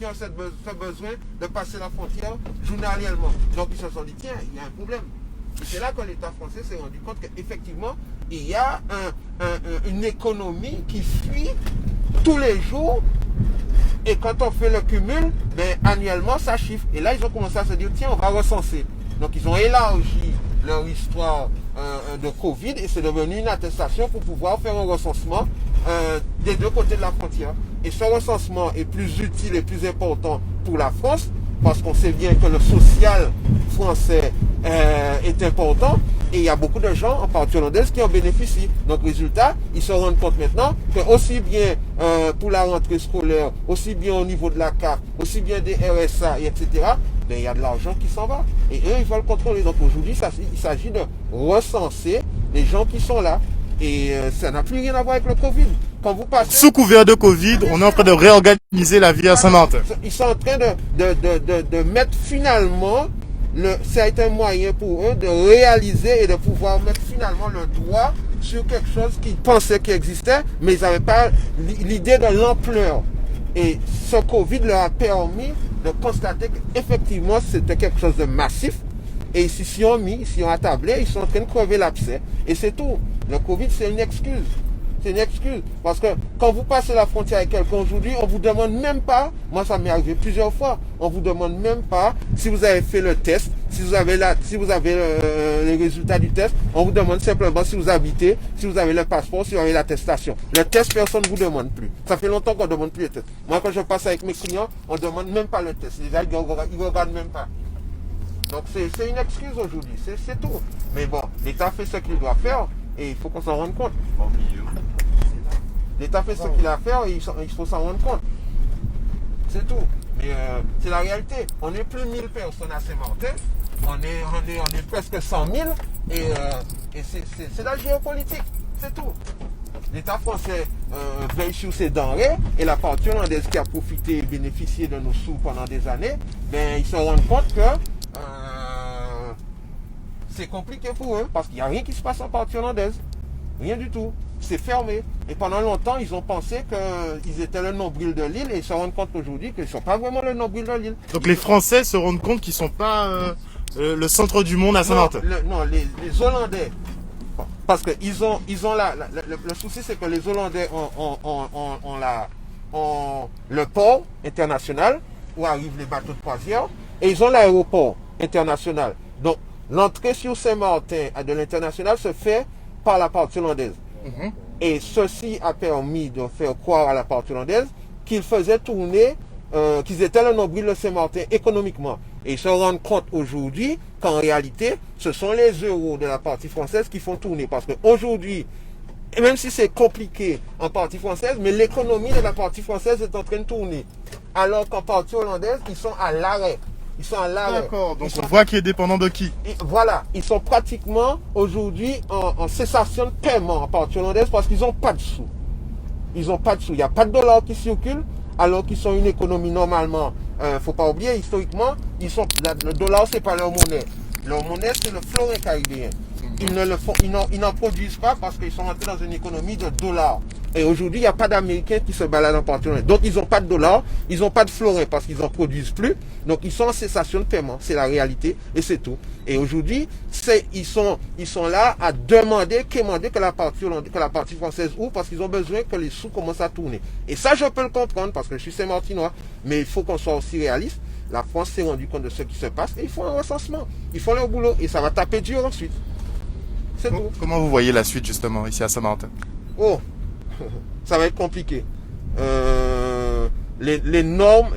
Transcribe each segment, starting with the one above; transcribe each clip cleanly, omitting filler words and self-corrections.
ont ce besoin de passer la frontière journalièrement. Donc ils se sont dit, tiens, il y a un problème. Et c'est là que l'État français s'est rendu compte qu'effectivement, il y a une économie qui fuit tous les jours. Et quand on fait le cumul, ben, annuellement, ça chiffre. Et là, ils ont commencé à se dire, tiens, on va recenser. Donc, ils ont élargi leur histoire de Covid et c'est devenu une attestation pour pouvoir faire un recensement des deux côtés de la frontière. Et ce recensement est plus utile et plus important pour la France parce qu'on sait bien que le social français est important et il y a beaucoup de gens en partie hollandaise qui en bénéficient. Donc résultat, ils se rendent compte maintenant que aussi bien pour la rentrée scolaire, aussi bien au niveau de la CAF, aussi bien des RSA, etc., ben, il y a de l'argent qui s'en va. Et eux, ils veulent contrôler. Donc aujourd'hui, il s'agit de recenser les gens qui sont là. Et ça n'a plus rien à voir avec le Covid. Quand vous passez... Sous couvert de Covid, on est en train de réorganiser la vie à Saint-Martin. Ils sont en train de mettre finalement, ça a été un moyen pour eux de réaliser et de pouvoir mettre finalement le doigt sur quelque chose qu'ils pensaient qui existait, mais ils n'avaient pas l'idée de l'ampleur. Et ce Covid leur a permis de constater qu'effectivement c'était quelque chose de massif. Et ils s'y ont attablé, ils sont en train de crever l'abcès. Et c'est tout. Le Covid, c'est une excuse. C'est une excuse. Parce que quand vous passez la frontière avec quelqu'un aujourd'hui, on vous demande même pas, moi ça m'est arrivé plusieurs fois, on vous demande même pas si vous avez fait le test, si vous avez les résultats du test, on vous demande simplement si vous habitez, si vous avez le passeport, si vous avez l'attestation. Le test, personne ne vous demande plus. Ça fait longtemps qu'on ne demande plus le test. Moi quand je passe avec mes clients, on ne demande même pas le test. Les gens, ils ne regardent même pas. Donc c'est une excuse aujourd'hui, c'est tout. Mais bon, l'État fait ce qu'il doit faire et il faut qu'on s'en rende compte. L'État fait ce qu'il a à faire et il faut s'en rendre compte. C'est tout. Mais c'est la réalité. On n'est plus 1000 personnes à Saint-Martin, on est presque 100 000 et c'est la géopolitique, c'est tout. L'État français veille sur ses denrées et la partie hollandaise qui a profité et bénéficié de nos sous pendant des années, ben, ils se rendent compte que c'est compliqué pour eux parce qu'il n'y a rien qui se passe en partie hollandaise. Rien du tout. C'est fermé. Et pendant longtemps, ils ont pensé qu'ils étaient le nombril de l'île et ils se rendent compte aujourd'hui qu'ils ne sont pas vraiment le nombril de l'île. Donc les Français se rendent compte qu'ils ne sont pas le centre du monde à Saint-Martin. Non, les Hollandais. Parce que le souci, c'est que les Hollandais ont le port international où arrivent les bateaux de croisière et ils ont l'aéroport international. Donc, l'entrée sur Saint-Martin de l'international se fait par la partie hollandaise. Et ceci a permis de faire croire à la partie hollandaise qu'ils faisaient tourner, qu'ils étaient le nombril de Saint-Martin économiquement. Et ils se rendent compte aujourd'hui qu'en réalité, ce sont les euros de la partie française qui font tourner. Parce qu'aujourd'hui, même si c'est compliqué en partie française, mais l'économie de la partie française est en train de tourner. Alors qu'en partie hollandaise, ils sont à l'arrêt. Ils sont à l'arrêt. D'accord, donc on voit qui est dépendant de qui. Voilà, ils sont pratiquement aujourd'hui en cessation de paiement en partie hollandaise parce qu'ils n'ont pas de sous. Ils n'ont pas de sous. Il n'y a pas de dollars qui circulent alors qu'ils sont une économie normalement. Faut pas oublier, historiquement, le dollar, c'est pas leur monnaie. Leur monnaie, c'est le florin caribéen. Ils n'en produisent pas parce qu'ils sont rentrés dans une économie de dollars. Et aujourd'hui, il n'y a pas d'Américains qui se baladent en partie hollandaise. Donc, ils n'ont pas de dollars, ils n'ont pas de florins parce qu'ils n'en produisent plus. Donc, ils sont en cessation de paiement. C'est la réalité et c'est tout. Et aujourd'hui, ils sont là à demander que la partie française ouvre parce qu'ils ont besoin que les sous commencent à tourner. Et ça, je peux le comprendre parce que je suis Saint-Martinois. Mais il faut qu'on soit aussi réaliste. La France s'est rendue compte de ce qui se passe et ils font un recensement. Ils font leur boulot et ça va taper dur ensuite. C'est tout. Comment vous voyez la suite justement ici à Saint-Martin? Oh, ça va être compliqué. Les normes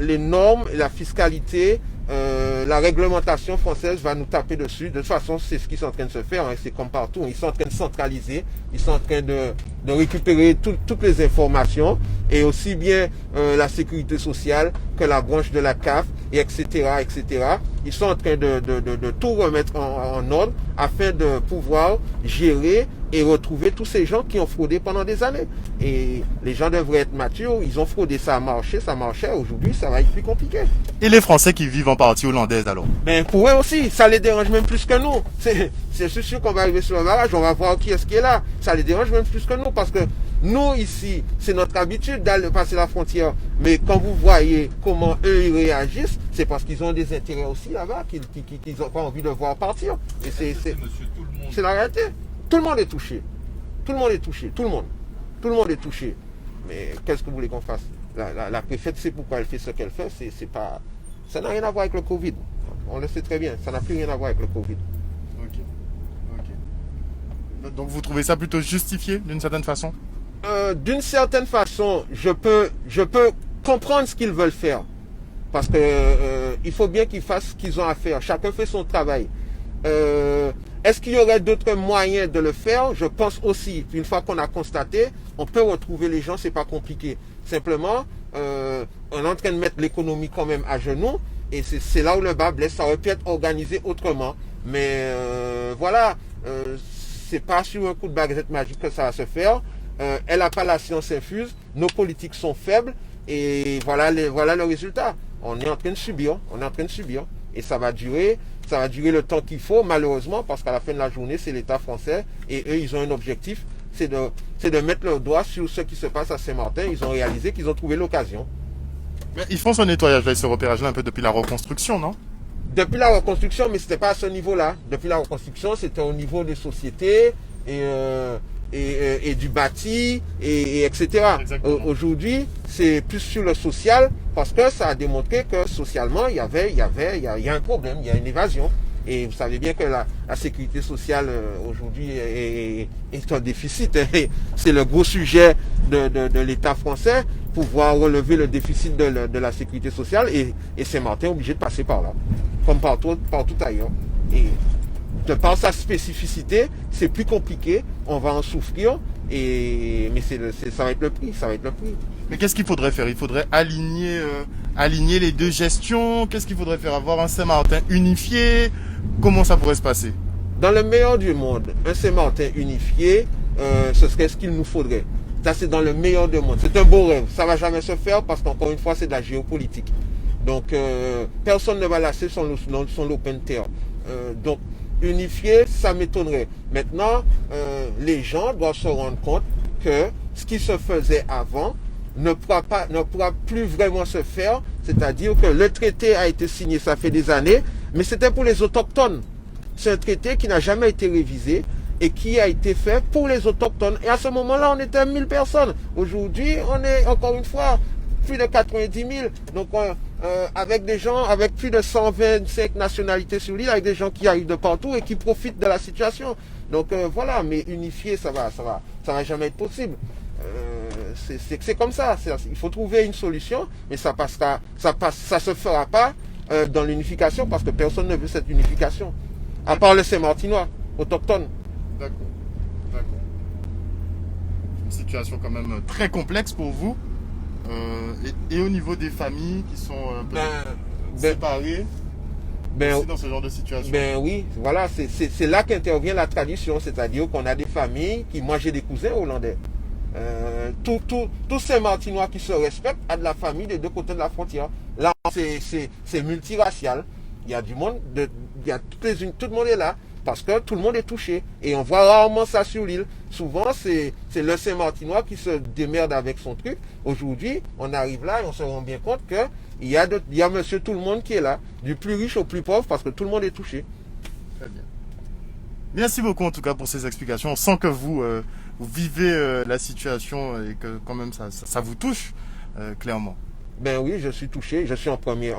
et la fiscalité, la réglementation française va nous taper dessus. De toute façon, c'est ce qui est en train de se faire. Hein. C'est comme partout. Ils sont en train de centraliser. Ils sont en train de récupérer toutes les informations. Et aussi bien la sécurité sociale que la branche de la CAF, et etc., etc. Ils sont en train de tout remettre en ordre afin de pouvoir gérer et retrouver tous ces gens qui ont fraudé pendant des années. Et les gens devraient être matures, ils ont fraudé, ça a marché, ça marchait, aujourd'hui ça va être plus compliqué. Et les Français qui vivent en partie hollandaise alors? Mais pour eux aussi, ça les dérange même plus que nous. C'est sûr qu'on va arriver sur le barrage, on va voir qui est-ce qui est là. Ça les dérange même plus que nous parce que nous ici, c'est notre habitude d'aller passer la frontière. Mais quand vous voyez comment eux ils réagissent, c'est parce qu'ils ont des intérêts aussi là-bas qu'ils n'ont pas envie de voir partir. Et c'est la réalité. Tout le monde est touché. Tout le monde est touché. Tout le monde. Tout le monde est touché. Mais qu'est-ce que vous voulez qu'on fasse? La préfète sait pourquoi elle fait ce qu'elle fait. C'est pas... Ça n'a rien à voir avec le Covid. On le sait très bien. Ça n'a plus rien à voir avec le Covid. Ok. Donc vous trouvez ça plutôt justifié d'une certaine façon? D'une certaine façon, je peux comprendre ce qu'ils veulent faire. Parce que il faut bien qu'ils fassent ce qu'ils ont à faire. Chacun fait son travail. Est-ce qu'il y aurait d'autres moyens de le faire? Je pense aussi, une fois qu'on a constaté, on peut retrouver les gens, c'est pas compliqué. Simplement, on est en train de mettre l'économie quand même à genoux, et c'est là où le bas blesse. Ça aurait pu être organisé autrement. Mais voilà, c'est pas sur un coup de baguette magique que ça va se faire. Elle n'a pas la science infuse, nos politiques sont faibles, et voilà le résultat. On est en train de subir, et ça va durer le temps qu'il faut, malheureusement, parce qu'à la fin de la journée, c'est l'État français, et eux, ils ont un objectif, c'est de mettre leur doigt sur ce qui se passe à Saint-Martin. Ils ont réalisé qu'ils ont trouvé l'occasion. Mais ils font ce nettoyage et ce repérage-là un peu depuis la reconstruction, non? Depuis la reconstruction, mais c'était pas à ce niveau-là. Depuis la reconstruction, c'était au niveau des sociétés, et du bâti, et etc. Aujourd'hui, c'est plus sur le social, parce que ça a démontré que socialement, il y a un problème, il y a une évasion. Et vous savez bien que la sécurité sociale aujourd'hui est un déficit. C'est le gros sujet de l'État français, pouvoir relever le déficit de la sécurité sociale, et Saint-Martin est obligé de passer par là, comme partout ailleurs. Et de par sa spécificité, c'est plus compliqué, on va en souffrir, mais ça va être le prix, Mais qu'est-ce qu'il faudrait faire? Il faudrait aligner les deux gestions. Qu'est-ce qu'il faudrait faire? Avoir un Saint-Martin unifié? Comment ça pourrait se passer? Dans le meilleur du monde, un Saint-Martin unifié, ce serait ce qu'il nous faudrait. Ça, c'est dans le meilleur du monde. C'est un beau rêve. Ça va jamais se faire parce qu'encore une fois, c'est de la géopolitique. Donc, personne ne va lâcher son open terre. Donc, unifié, ça m'étonnerait. Maintenant, les gens doivent se rendre compte que ce qui se faisait avant ne pourra plus vraiment se faire. C'est-à-dire que le traité a été signé, ça fait des années, mais c'était pour les autochtones. C'est un traité qui n'a jamais été révisé et qui a été fait pour les autochtones. Et à ce moment-là, on était 1000 personnes. Aujourd'hui, on est encore une fois plus de 90 000. Donc, avec des gens, avec plus de 125 nationalités sur l'île, avec des gens qui arrivent de partout et qui profitent de la situation. Donc voilà, mais unifier, ça va jamais être possible. C'est comme ça. Il faut trouver une solution, mais ça se fera pas dans l'unification parce que personne ne veut cette unification, à part les Saint-Martinois autochtones. D'accord. Une situation quand même très complexe pour vous. Et au niveau des familles qui sont séparées aussi dans ce genre de situation. Ben oui, voilà, c'est là qu'intervient la tradition, c'est-à-dire qu'on a des familles moi j'ai des cousins hollandais. Tous ces Martinois qui se respectent a de la famille des deux côtés de la frontière. Là, c'est multiracial. Il y a du monde, tout le monde est là. Parce que tout le monde est touché. Et on voit rarement ça sur l'île. Souvent, c'est le Saint-Martinois qui se démerde avec son truc. Aujourd'hui, on arrive là et on se rend bien compte qu'il y a monsieur tout le monde qui est là. Du plus riche au plus pauvre parce que tout le monde est touché. Très bien. Merci beaucoup en tout cas pour ces explications. On sent que vous vivez la situation et que quand même ça vous touche clairement. Ben oui, je suis touché, je suis en premier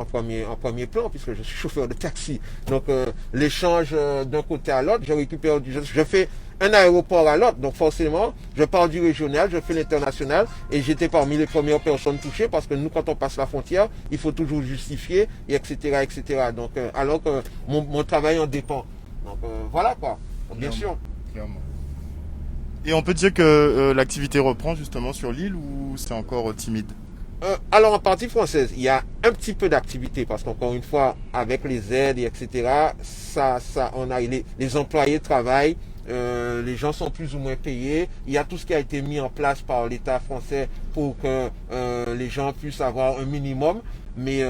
plan puisque je suis chauffeur de taxi. Donc l'échange d'un côté à l'autre, je fais un aéroport à l'autre. Donc forcément, je pars du régional, je fais l'international et j'étais parmi les premières personnes touchées parce que nous, quand on passe la frontière, il faut toujours justifier, et etc. Donc alors que mon travail en dépend. Donc voilà quoi, bien sûr. Clairement. Et on peut dire que l'activité reprend justement sur l'île ou c'est encore timide? Alors en partie française, il y a un petit peu d'activité parce qu'encore une fois, avec les aides et etc., on a les employés travaillent les gens sont plus ou moins payés. Il y a tout ce qui a été mis en place par l'État français pour que les gens puissent avoir un minimum, mais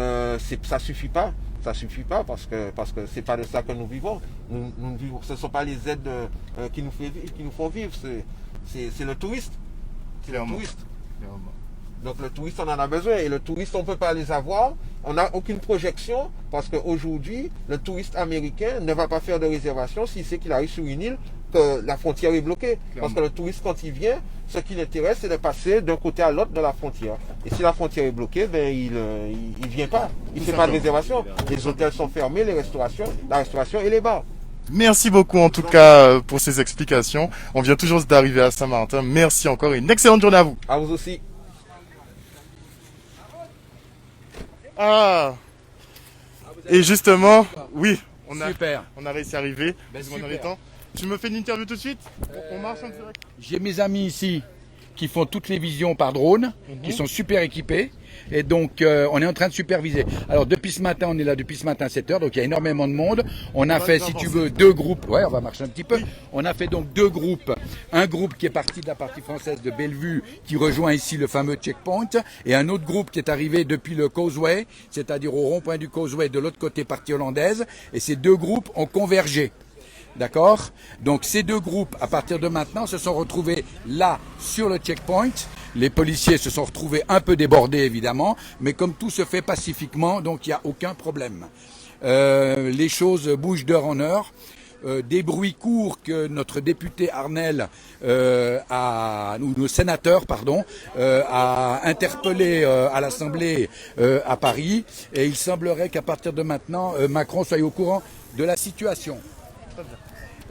ça suffit pas. Ça suffit pas parce que c'est pas de ça que nous vivons. Nous vivons, ce ne sont pas les aides qui nous font vivre, c'est le touriste. C'est le touriste. Donc le touriste, on en a besoin. Et le touriste, on ne peut pas les avoir. On n'a aucune projection parce qu'aujourd'hui, le touriste américain ne va pas faire de réservation s'il sait qu'il arrive sur une île, que la frontière est bloquée. Parce que le touriste, quand il vient, ce qui l'intéresse, c'est de passer d'un côté à l'autre de la frontière. Et si la frontière est bloquée, ben, il vient pas. Il ne fait pas de réservation. Les hôtels sont fermés, la restauration et les bars. Merci beaucoup en tout cas pour ces explications. On vient toujours d'arriver à Saint-Martin. Merci encore et une excellente journée à vous. À vous aussi. Ah. Et justement, oui, on a réussi à arriver. Tu me fais une interview tout de suite? On marche en direct. J'ai mes amis ici qui font toutes les visions par drone, qui sont super équipés. Et donc, on est en train de superviser. Alors, depuis ce matin, on est là depuis ce matin à 7 h. Donc, il y a énormément de monde. On a fait, si tu veux, 2 groupes. Ouais, on va marcher un petit peu. On a fait donc 2 groupes. Un groupe qui est parti de la partie française de Bellevue, qui rejoint ici le fameux checkpoint. Et un autre groupe qui est arrivé depuis le Causeway, c'est-à-dire au rond-point du Causeway de l'autre côté partie hollandaise. Et ces 2 groupes ont convergé. D'accord? Donc ces 2 groupes, à partir de maintenant, se sont retrouvés là, sur le checkpoint. Les policiers se sont retrouvés un peu débordés, évidemment, mais comme tout se fait pacifiquement, donc il n'y a aucun problème. Les choses bougent d'heure en heure. Des bruits courts que notre député Arnel, ou le sénateur, pardon, a interpellé à l'Assemblée à Paris. Et il semblerait qu'à partir de maintenant, Macron soit au courant de la situation.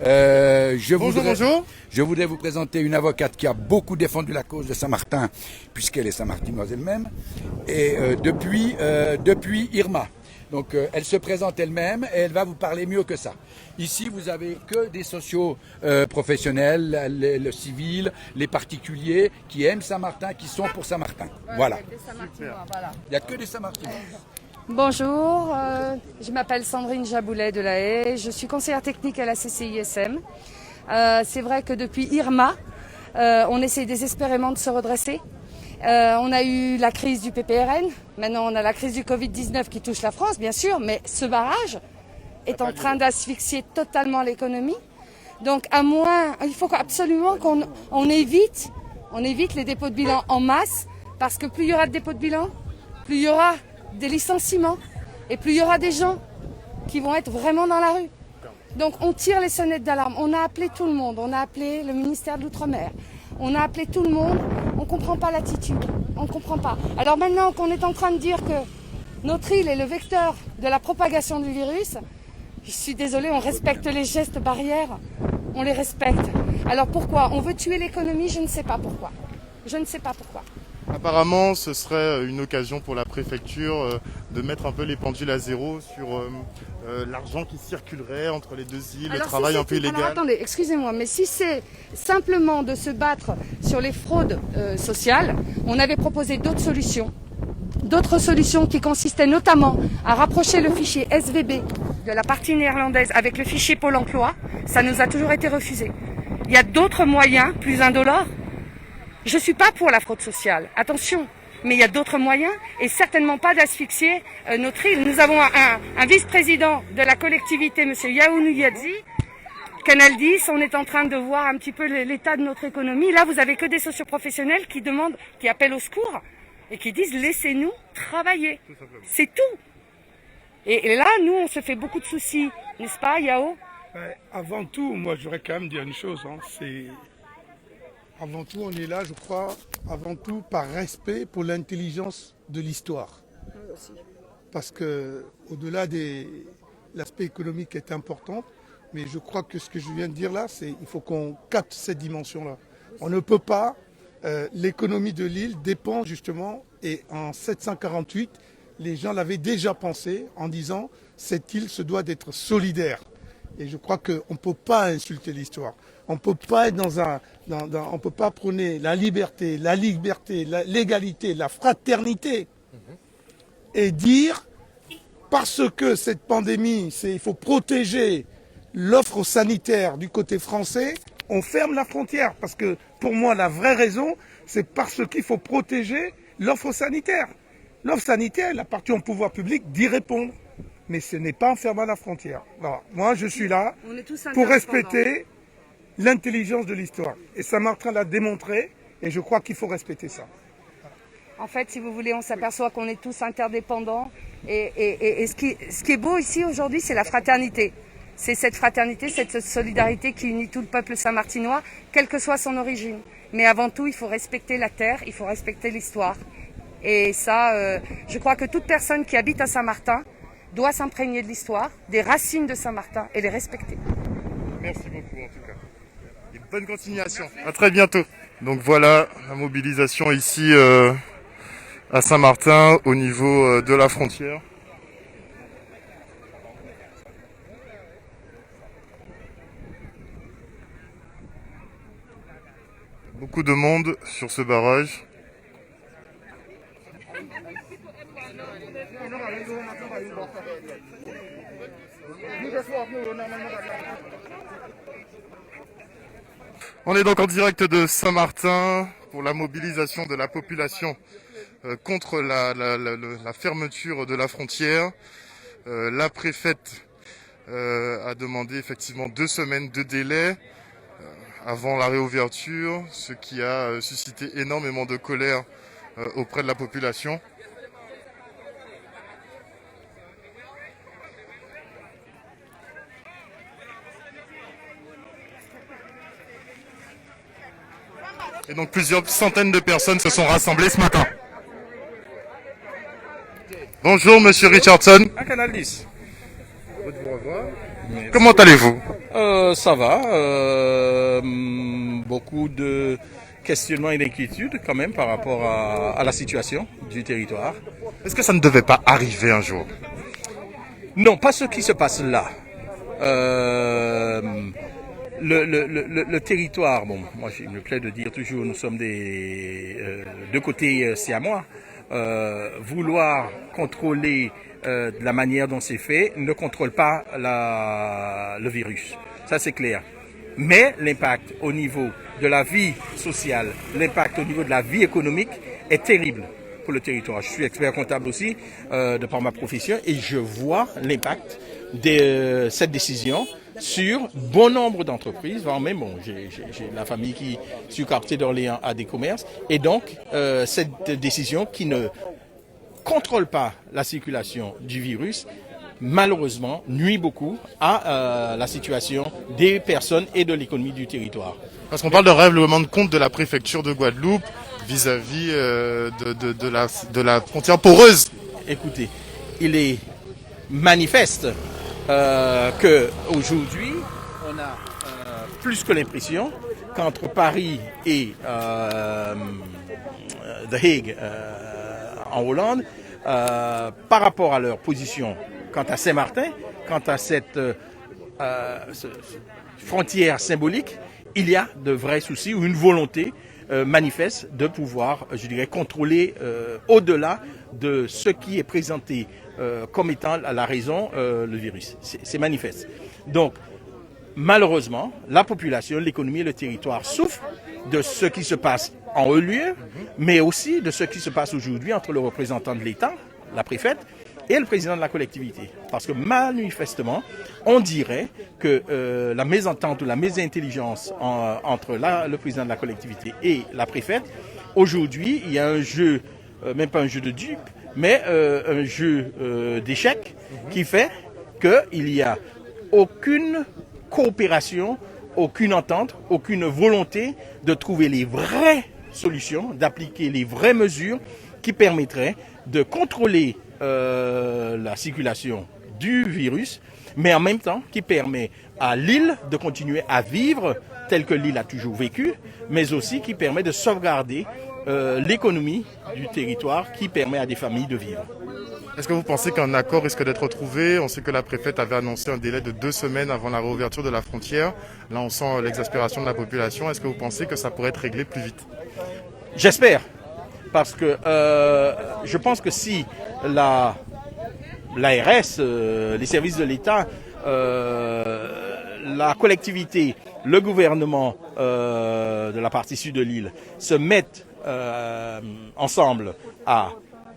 Je voudrais vous présenter une avocate qui a beaucoup défendu la cause de Saint-Martin, puisqu'elle est Saint-Martinoise elle-même, et depuis Irma. Donc elle se présente elle-même et elle va vous parler mieux que ça. Ici, vous avez que des sociaux professionnels, le civil, les particuliers qui aiment Saint-Martin, qui sont pour Saint-Martin. Voilà. Il n'y a que des Saint-Martinois. Bonjour, je m'appelle Sandrine Jaboulet de La Haye, je suis conseillère technique à la CCISM. C'est vrai que depuis Irma, on essaie désespérément de se redresser. On a eu la crise du PPRN, maintenant on a la crise du Covid-19 qui touche la France, bien sûr, mais ce barrage est en train d'asphyxier totalement l'économie. Donc à moins, il faut absolument qu'on évite les dépôts de bilan en masse, parce que plus il y aura de dépôts de bilan, plus il y aura des licenciements et plus il y aura des gens qui vont être vraiment dans la rue. Donc on tire les sonnettes d'alarme, on a appelé tout le monde, on a appelé le ministère de l'Outre-mer, on a appelé tout le monde, on ne comprend pas l'attitude, on ne comprend pas. Alors maintenant qu'on est en train de dire que notre île est le vecteur de la propagation du virus, je suis désolée, on respecte les gestes barrières, on les respecte. Alors pourquoi? On veut tuer l'économie, je ne sais pas pourquoi. Je ne sais pas pourquoi. Apparemment, ce serait une occasion pour la préfecture de mettre un peu les pendules à zéro sur l'argent qui circulerait entre les 2 îles, le travail un peu illégal. Alors attendez, excusez-moi, mais si c'est simplement de se battre sur les fraudes sociales, on avait proposé d'autres solutions. D'autres solutions qui consistaient notamment à rapprocher le fichier SVB de la partie néerlandaise avec le fichier Pôle emploi. Ça nous a toujours été refusé. Il y a d'autres moyens plus indolores. Je ne suis pas pour la fraude sociale, attention, mais il y a d'autres moyens et certainement pas d'asphyxier notre île. Nous avons un vice-président de la collectivité, M. Yaounou Yadzi, Canal 10, on est en train de voir un petit peu l'état de notre économie. Là, vous avez que des socioprofessionnels qui appellent au secours et qui disent « laissez-nous travailler ». C'est tout. Et là, nous, on se fait beaucoup de soucis, n'est-ce pas, Yao? Avant tout, moi, j'aurais quand même dire une chose, Avant tout, on est là, je crois, avant tout par respect pour l'intelligence de l'histoire. Parce que, au-delà de l'aspect économique est important, mais je crois que ce que je viens de dire là, il faut qu'on capte cette dimension-là. On ne peut pas, l'économie de l'île dépend justement, et en 748, les gens l'avaient déjà pensé en disant, cette île se doit d'être solidaire. Et je crois qu'on ne peut pas insulter l'histoire. On ne peut pas être on peut pas prôner la liberté, l'égalité, la fraternité. Et dire, parce que cette pandémie, il faut protéger l'offre sanitaire du côté français, on ferme la frontière. Parce que pour moi, la vraie raison, c'est parce qu'il faut protéger l'offre sanitaire. L'offre sanitaire, il appartient au pouvoir public d'y répondre. Mais ce n'est pas en fermant la frontière. Voilà. Moi, je suis là pour respecter l'intelligence de l'histoire. Et Saint-Martin l'a démontré, et je crois qu'il faut respecter ça. En fait, si vous voulez, on s'aperçoit qu'on est tous interdépendants. Et ce qui est beau ici aujourd'hui, c'est la fraternité. C'est cette fraternité, cette solidarité qui unit tout le peuple saint-martinois, quelle que soit son origine. Mais avant tout, il faut respecter la terre, il faut respecter l'histoire. Et ça, je crois que toute personne qui habite à Saint-Martin doit s'imprégner de l'histoire, des racines de Saint-Martin et les respecter. Merci beaucoup en tout cas. Et bonne continuation. À très bientôt. Donc voilà la mobilisation ici à Saint-Martin au niveau de la frontière. Beaucoup de monde sur ce barrage. On est donc en direct de Saint-Martin pour la mobilisation de la population contre la fermeture de la frontière. La préfète a demandé effectivement 2 semaines de délai avant la réouverture, ce qui a suscité énormément de colère auprès de la population. Et donc plusieurs centaines de personnes se sont rassemblées ce matin. Bonjour Monsieur Richardson. Un Canal 10. Comment allez-vous? Ça va. Beaucoup de questionnements et d'inquiétudes quand même par rapport à la situation du territoire. Est-ce que ça ne devait pas arriver un jour? Non, pas ce qui se passe là. Le territoire, bon, moi il me plaît de dire toujours nous sommes des deux côtés siamois. Vouloir contrôler de la manière dont c'est fait ne contrôle pas le virus. Ça c'est clair. Mais l'impact au niveau de la vie sociale, l'impact au niveau de la vie économique est terrible pour le territoire. Je suis expert comptable aussi de par ma profession et je vois l'impact de cette décision sur bon nombre d'entreprises, voire même, bon, j'ai la famille qui, sur le quartier d'Orléans, a des commerces, et donc cette décision qui ne contrôle pas la circulation du virus, malheureusement, nuit beaucoup à la situation des personnes et de l'économie du territoire. Parce qu'on parle de règlement de compte de la préfecture de Guadeloupe vis-à-vis de la frontière poreuse. Écoutez, il est manifeste qu'aujourd'hui, on a plus que l'impression qu'entre Paris et The Hague en Hollande, par rapport à leur position quant à Saint-Martin, quant à cette frontière symbolique, il y a de vrais soucis ou une volonté manifeste de pouvoir, je dirais, contrôler au-delà de ce qui est présenté comme étant la raison, le virus. C'est manifeste. Donc, malheureusement, la population, l'économie et le territoire souffrent de ce qui se passe en haut lieu, mais aussi de ce qui se passe aujourd'hui entre le représentant de l'État, la préfète, et le président de la collectivité. Parce que manifestement, on dirait que la mésentente ou la mésintelligence entre le président de la collectivité et la préfète, aujourd'hui, il y a un jeu, même pas un jeu de dupes, mais un jeu d'échecs qui fait qu'il n'y a aucune coopération, aucune entente, aucune volonté de trouver les vraies solutions, d'appliquer les vraies mesures qui permettraient de contrôler la circulation du virus, mais en même temps qui permet à l'île de continuer à vivre tel que l'île a toujours vécu, mais aussi qui permet de sauvegarder l'économie du territoire qui permet à des familles de vivre. Est-ce que vous pensez qu'un accord risque d'être trouvé? On sait que la préfète avait annoncé un délai de 2 semaines avant la réouverture de la frontière. Là, on sent l'exaspération de la population. Est-ce que vous pensez que ça pourrait être réglé plus vite? J'espère, parce que je pense que si l'ARS, les services de l'État la collectivité, le gouvernement de la partie sud de l'île se mettent ensemble à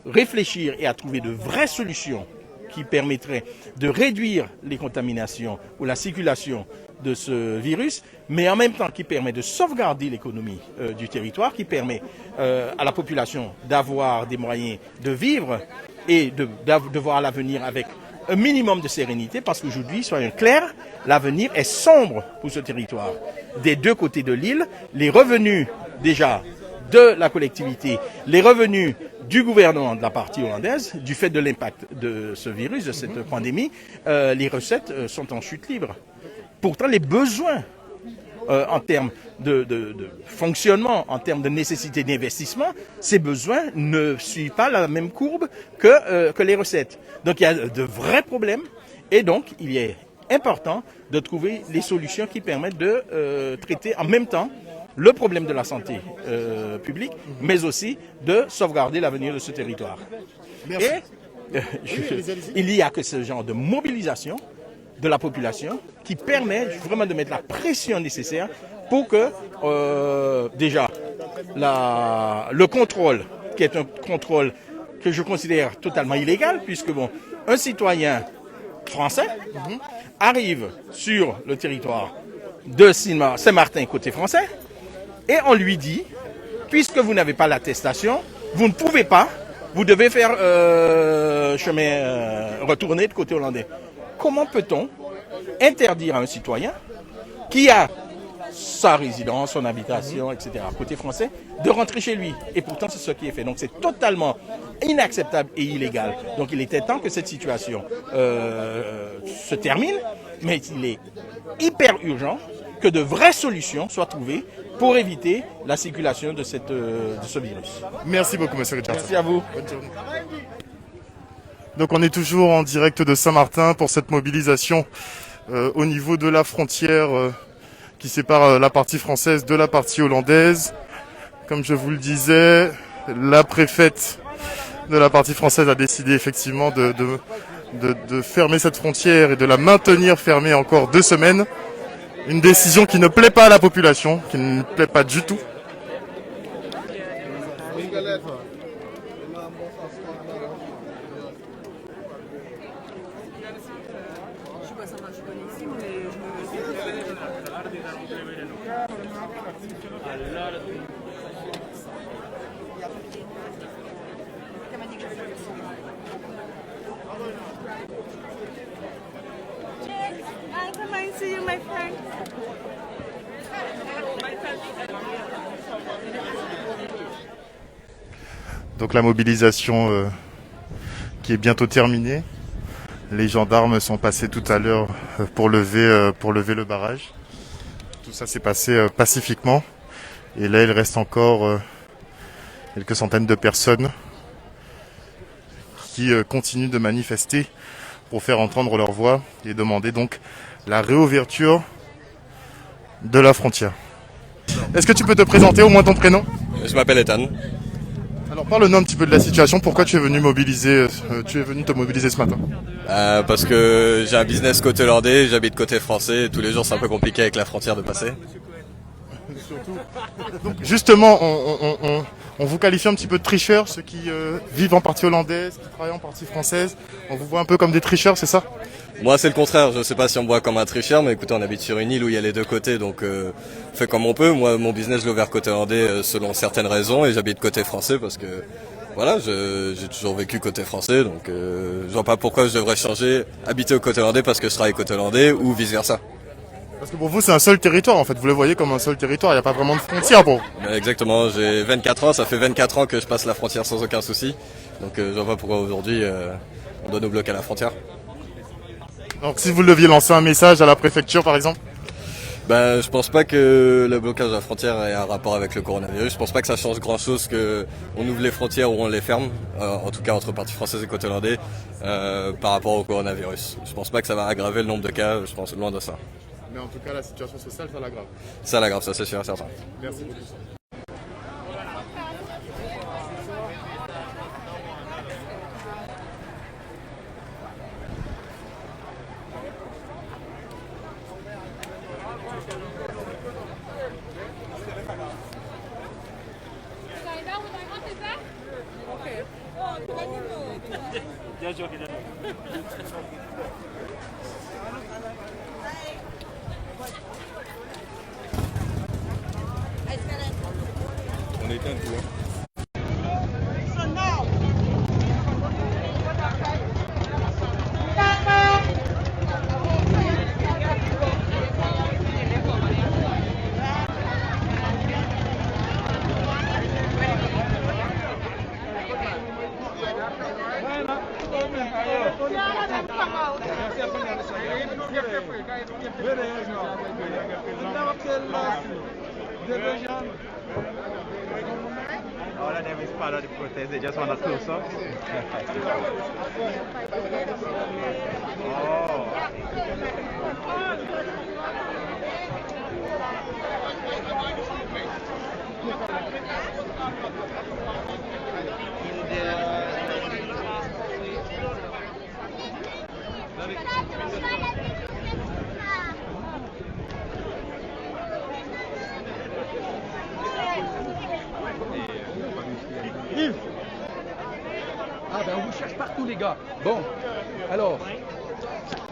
réfléchir et à trouver de vraies solutions qui permettraient de réduire les contaminations ou la circulation de ce virus, mais en même temps qui permet de sauvegarder l'économie du territoire, qui permet à la population d'avoir des moyens de vivre et de voir l'avenir avec un minimum de sérénité, parce qu'aujourd'hui, soyons clairs, l'avenir est sombre pour ce territoire. Des deux côtés de l'île, les revenus déjà de la collectivité, les revenus du gouvernement de la partie hollandaise, du fait de l'impact de ce virus, de cette pandémie, les recettes sont en chute libre. Pourtant, les besoins en termes de fonctionnement, en termes de nécessité d'investissement, ces besoins ne suivent pas la même courbe que les recettes. Donc il y a de vrais problèmes et donc il est important de trouver les solutions qui permettent de traiter en même temps le problème de la santé publique, mais aussi de sauvegarder l'avenir de ce territoire. Merci. Et il n'y a que ce genre de mobilisation de la population qui permet vraiment de mettre la pression nécessaire pour que déjà le contrôle, qui est un contrôle que je considère totalement illégal, puisque bon, un citoyen français arrive sur le territoire de Saint-Martin côté français et on lui dit, puisque vous n'avez pas l'attestation, vous ne pouvez pas, vous devez faire retourner de côté hollandais. Comment peut-on interdire à un citoyen qui a sa résidence, son habitation, etc., côté français, de rentrer chez lui? Et pourtant, c'est ce qui est fait. Donc, c'est totalement inacceptable et illégal. Donc, il était temps que cette situation se termine, mais il est hyper urgent que de vraies solutions soient trouvées pour éviter la circulation de ce virus. Merci beaucoup, monsieur Richard. Merci à vous. Bonne journée. Donc on est toujours en direct de Saint-Martin pour cette mobilisation au niveau de la frontière qui sépare la partie française de la partie hollandaise. Comme je vous le disais, la préfète de la partie française a décidé effectivement de fermer cette frontière et de la maintenir fermée encore 2 semaines. Une décision qui ne plaît pas à la population, qui ne plaît pas du tout. Donc la mobilisation qui est bientôt terminée. Les gendarmes sont passés tout à l'heure pour lever le barrage. Tout ça s'est passé pacifiquement. Et là, il reste encore quelques centaines de personnes qui continuent de manifester pour faire entendre leur voix et demander donc la réouverture de la frontière. Est-ce que tu peux te présenter au moins ton prénom? Je m'appelle Ethan. Alors parle-nous un petit peu de la situation. Pourquoi tu es venu te mobiliser ce matin? Parce que j'ai un business côté hollandais, j'habite côté français. Tous les jours, c'est un peu compliqué avec la frontière de passer. Donc justement, on vous qualifie un petit peu de tricheurs, ceux qui vivent en partie hollandaise, qui travaillent en partie française. On vous voit un peu comme des tricheurs, c'est ça? Moi, c'est le contraire. Je sais pas si on me voit comme un tricheur, mais écoutez, on habite sur une île où il y a les deux côtés, donc on fait comme on peut. Moi, mon business, je l'ai ouvert côté hollandais selon certaines raisons, et j'habite côté français parce que voilà, j'ai toujours vécu côté français, donc je vois pas pourquoi je devrais changer, habiter au côté hollandais parce que je travaille côté hollandais ou vice versa. Parce que pour vous, c'est un seul territoire, en fait. Vous le voyez comme un seul territoire. Il n'y a pas vraiment de frontière pour vous. Exactement. J'ai 24 ans. Ça fait 24 ans que je passe la frontière sans aucun souci. Donc, je vois pas pourquoi aujourd'hui, on doit nous bloquer à la frontière. Donc, si vous deviez lancer un message à la préfecture, par exemple? Je pense pas que le blocage de la frontière ait un rapport avec le coronavirus. Je pense pas que ça change grand chose qu'on ouvre les frontières ou on les ferme. En tout cas, entre partie française et côté hollandais, par rapport au coronavirus. Je pense pas que ça va aggraver le nombre de cas. Je pense loin de ça. Mais en tout cas, la situation sociale, ça l'aggrave. Ça l'aggrave, ça c'est sûr et certain. Merci beaucoup. On éteint tout. All of them is part of the protest. They just want to close up. Ah ben on vous cherche partout les gars. Bon, alors,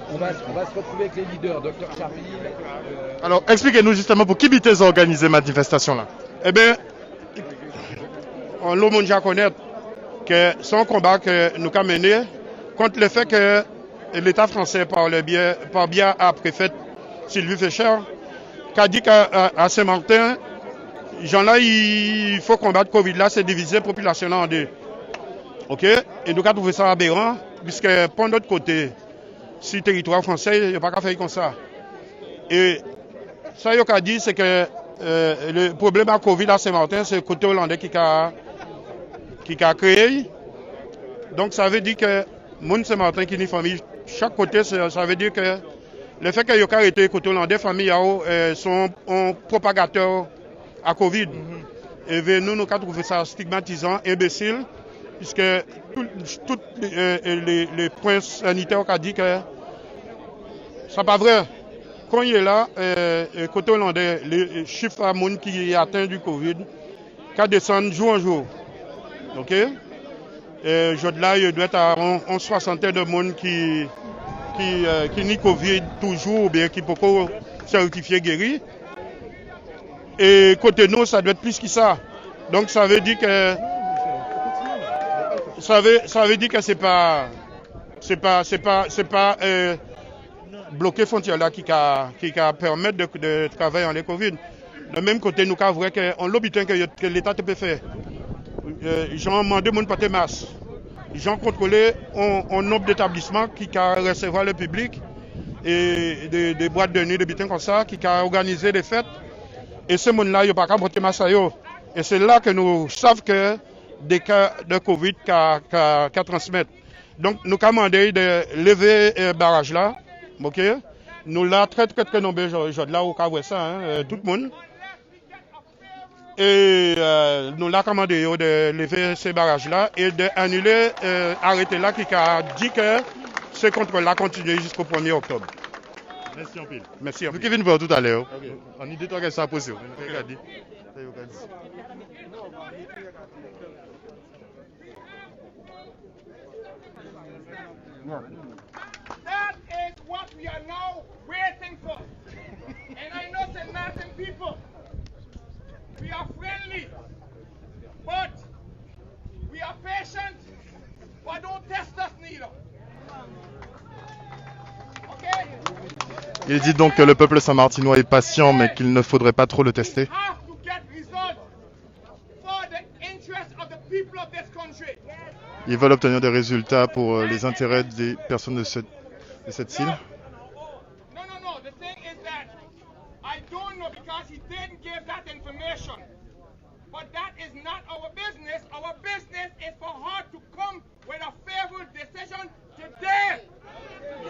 on va se retrouver avec les leaders, Dr Charville. Alors, expliquez-nous justement pour qui Bitez a organisé manifestation là. Eh bien, on l'a déjà connaître que c'est un combat que nous avons mené contre le fait que l'État français, par bien à préfète Sylvie Fécher, qui a dit qu'à Saint-Martin, gens-là, il faut combattre Covid là, c'est diviser la population en deux. Ok? Et nous avons trouvé ça aberrant, puisque pour notre côté, si le territoire français, il n'y a pas qu'à faire comme ça. Et ça, il a dit, c'est que le problème à Covid à Saint-Martin, c'est le côté hollandais qui a créé. Donc ça veut dire que monde Saint-Martin qui est une famille, chaque côté, ça veut dire que le fait qu'il y ait arrêté le côté hollandais, famille sont propagateurs à Covid. Et nous avons trouvé ça stigmatisant, imbécile, puisque tous les points sanitaires ont dit que ce n'est pas vrai. Quand il est là, côté hollandais, les chiffres à monde qui atteint du Covid, qui descendent jour en jour. Ok? Là, il doit être à une soixantaine de monde qui ni Covid toujours, ou bien qui peut certifier guéri. Et côté nous, ça doit être plus que ça. Donc ça veut dire que c'est pas bloquer frontière là qui permettre de travailler en Covid. De même côté, nous avons vrai qu'on l'habitant que l'État peut faire. J'en demandé mon porter masque. J'en contrôlé un nombre d'établissements qui a recevoir le public et des boîtes de nuit, des bitins comme ça, qui a organisé des fêtes. Et ce monde-là, il n'y a pas qu'à porter masque. Et c'est là que nous savons que des cas de Covid qu'à transmettre. Donc, nous avons demandé de lever le barrage là. Ok? Nous l'avons très nombreux là au cas où ça, tout le monde. Et nous l'avons commandé de lever ces barrages-là et d'annuler, arrêter là qui a dit que ce contrôle-là continue jusqu'au 1er octobre. Merci en pile. Merci en Nous pile. qui venons voir tout à l'heure. On y dit toi que ça a posé. Regardez. That is what we are now waiting for. And I know the Martin people, we are friendly, but we are patient, but don't test us neither. Okay? Il dit donc que le peuple saint-martinois est patient, mais qu'il ne faudrait pas trop le tester. We have to get results for the interest of the people of this country. Ils veulent obtenir des résultats pour les intérêts des personnes de cette île. No. The thing is that I don't know because he didn't give that information. But that is not our business. Our business is for her to come with a favorable decision today.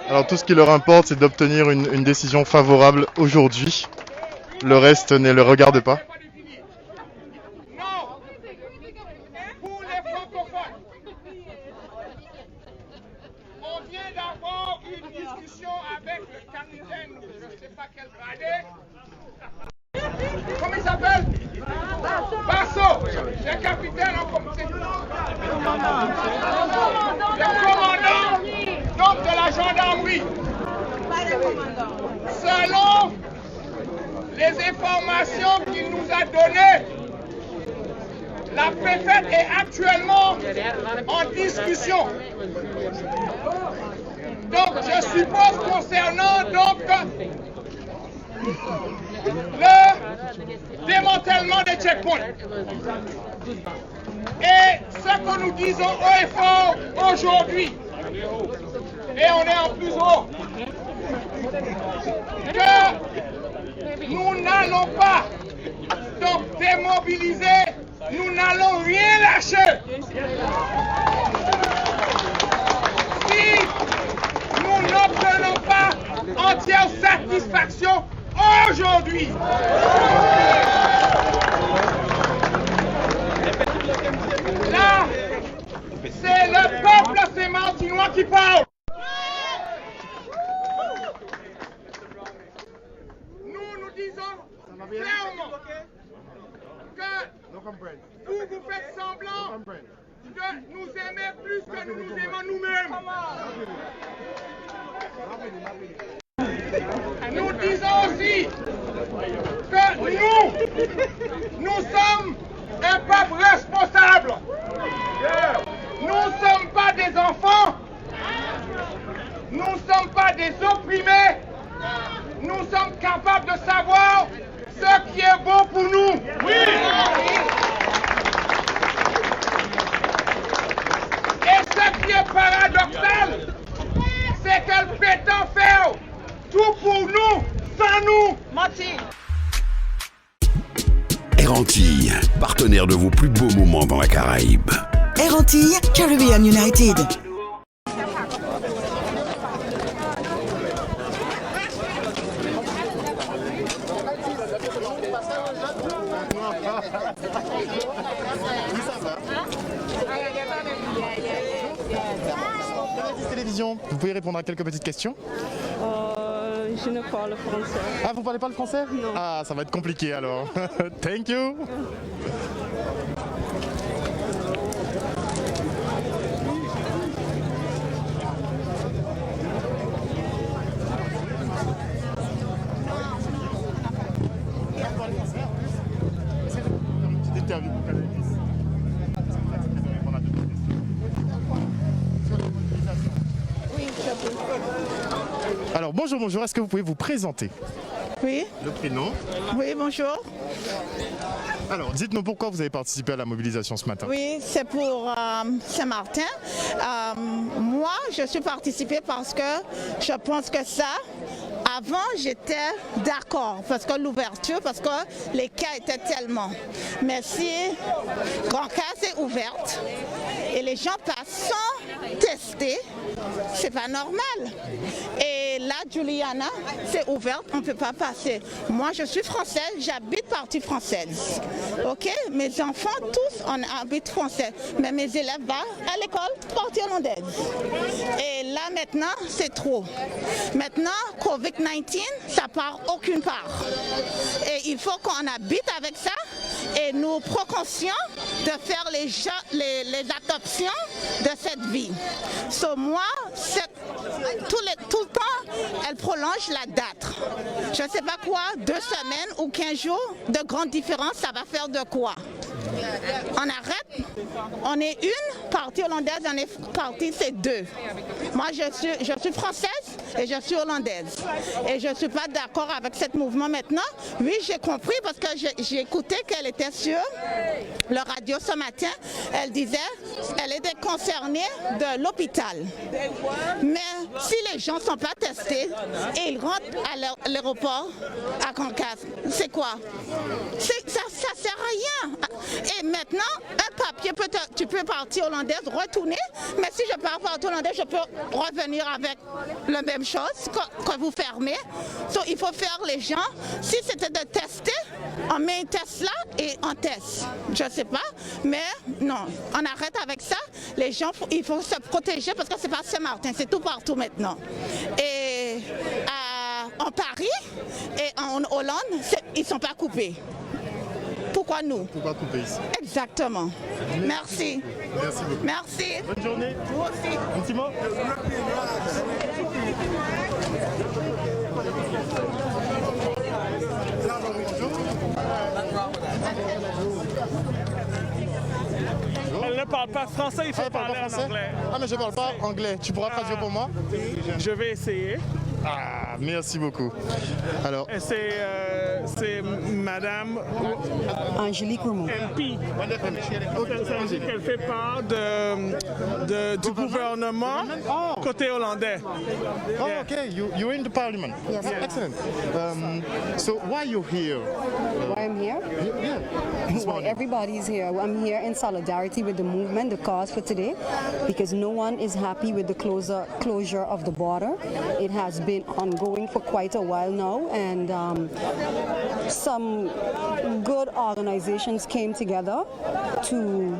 Alors tout ce qui leur importe, c'est d'obtenir une décision favorable aujourd'hui. Le reste ne le regarde pas. Non. Pour les francophones, on vient d'avoir une discussion avec le capitaine, je ne sais pas quel gradé. Comment il s'appelle? Basso. Le capitaine en comité. Le commandant les informations qu'il nous a données, la préfète est actuellement en discussion. Donc, je suppose concernant donc le démantèlement des checkpoints. Et ce que nous disons haut et fort aujourd'hui, et on est en plus haut, que nous n'allons pas donc démobiliser, nous n'allons rien lâcher. Si nous n'obtenons pas entière satisfaction aujourd'hui, là, c'est le peuple saint-martinois qui parle. Nous disons clairement que vous faites semblant de nous aimer plus que nous nous aimons nous-mêmes. Nous disons aussi que nous sommes un peuple responsable. Nous ne sommes pas des enfants. Nous ne sommes pas des opprimés. Nous sommes capables de savoir ce qui est bon pour nous. Oui. Et ce qui est paradoxal, c'est qu'elle prétend faire tout pour nous, sans nous. Menti. Air Antilles, partenaire de vos plus beaux moments dans la Caraïbe. Air Antilles, Caribbean United. Télévision, vous pouvez répondre à quelques petites questions? Je ne parle français. Ah, vous parlez pas le français? Non. Ah, ça va être compliqué alors. Thank you. Alors bonjour, est-ce que vous pouvez vous présenter? Oui. Le prénom? Oui, bonjour. Alors dites-nous pourquoi vous avez participé à la mobilisation ce matin? Oui, c'est pour Saint-Martin. Moi, je suis participée parce que je pense que ça, avant, j'étais d'accord parce que l'ouverture, parce que les cas étaient tellement. Mais si Grand Cas est ouverte et les gens passent sans tester, c'est pas normal. Et là, Juliana, c'est ouverte, on ne peut pas passer. Moi, je suis française, j'habite partie française. Ok, mes enfants tous on habite français, mais mes élèves vont à l'école partie hollandaise. Et là maintenant, c'est trop. Maintenant, Covid-19, ça part aucune part. Et il faut qu'on habite avec ça et nous prenons conscience de faire les adoptions de cette vie. So, moi, tout le temps, elle prolonge la date. Je ne sais pas quoi, 2 semaines ou 15 jours de grande différence, ça va faire de quoi? On arrête, on est une partie hollandaise, on est partie, c'est 2. Moi, je suis française et je suis hollandaise. Et je ne suis pas d'accord avec ce mouvement maintenant. Oui, j'ai compris parce que j'ai écouté qu'elle était sur le radio ce matin. Elle disait qu'elle était concernée de l'hôpital. Mais si les gens ne sont pas testés et ils rentrent à l'aéroport à Concas, c'est quoi? Ça ne sert à rien. Et maintenant, un papier, tu peux partir hollandaise, retourner, mais si je pars partir hollandaise, je peux revenir avec la même chose que vous fermez. Donc, il faut faire les gens, si c'était de tester, on met un test là et on teste. Je ne sais pas, mais non, on arrête avec ça. Les gens, il faut se protéger parce que c'est pas Saint-Martin, c'est tout partout maintenant. Et en Paris et en Hollande, ils ne sont pas coupés. Pourquoi nous? Pourquoi couper ici? Exactement. Merci. Merci beaucoup. Merci. Bonne journée. Vous aussi. Un petit mot? Elle ne parle pas français, il faut parler en anglais. Ah, mais je parle pas anglais. Tu pourras traduire pour moi? Je vais essayer. Ah, merci beaucoup. Alors, c'est Madame Angélique Romo. MP. Elle fait part du gouvernement côté hollandais. oh, okay, you're in the parliament. Yes. Excellent. So why you here? Why I'm here? Yeah. Why everybody's here. I'm here in solidarity with the movement, the cause for today, because no one is happy with the closure of the border. It has been ongoing for quite a while now, and some good organizations came together to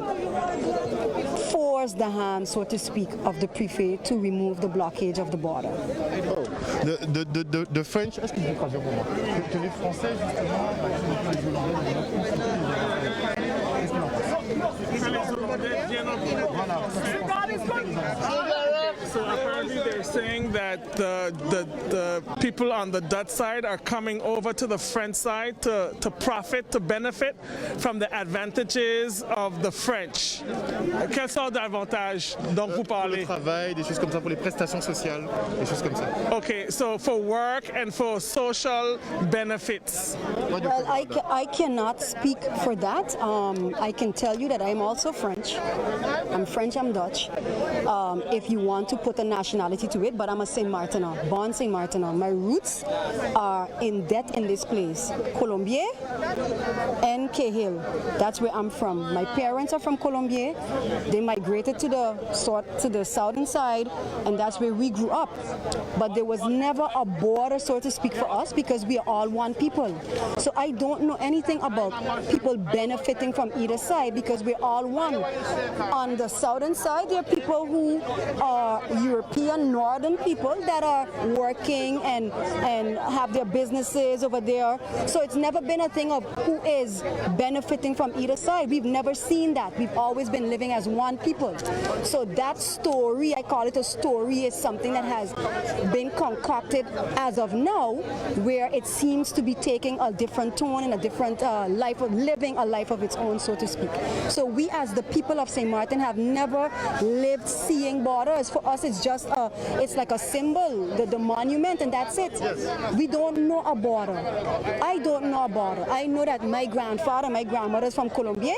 force the hand, so to speak, of the prefect to remove the blockage of the border. Oh. The French. Est-ce que vous traduire pour moi? Que les Français justement. So apparently they're saying that the people on the Dutch side are coming over to the French side to profit, to benefit from the advantages of the French. Quelles sortes d'avantages dont vous parlez? Pour le travail, des choses comme ça, pour les prestations sociales, des choses comme ça. Okay, so for work and for social benefits. Well, I cannot speak for that. I can tell you that I'm also French. I'm French, I'm Dutch. If you want to put a nationality to it, but I'm a Saint Martiner, born Saint Martiner. My roots are in debt in this place, Colombier and Cahill. That's where I'm from. My parents are from Colombier. They migrated to the southern side, and that's where we grew up. But there was never a border, so to speak, for us because we are all one people. So I don't know anything about people benefiting from either side because we're all one. On the southern side, there are people who are European, northern people that are working and have their businesses over there. So it's never been a thing of who is benefiting from either side. We've never seen that. We've always been living as one people. So that story, I call it a story, is something that has been concocted as of now, where it seems to be taking a different tone and a different life of living a life of its own, so to speak. So we as the people of St. Martin have never lived seeing borders. For us, it's just it's like a symbol, the monument, and that's it. Yes. We don't know a border. I don't know a border. I know that my grandfather, my grandmother is from Colombia,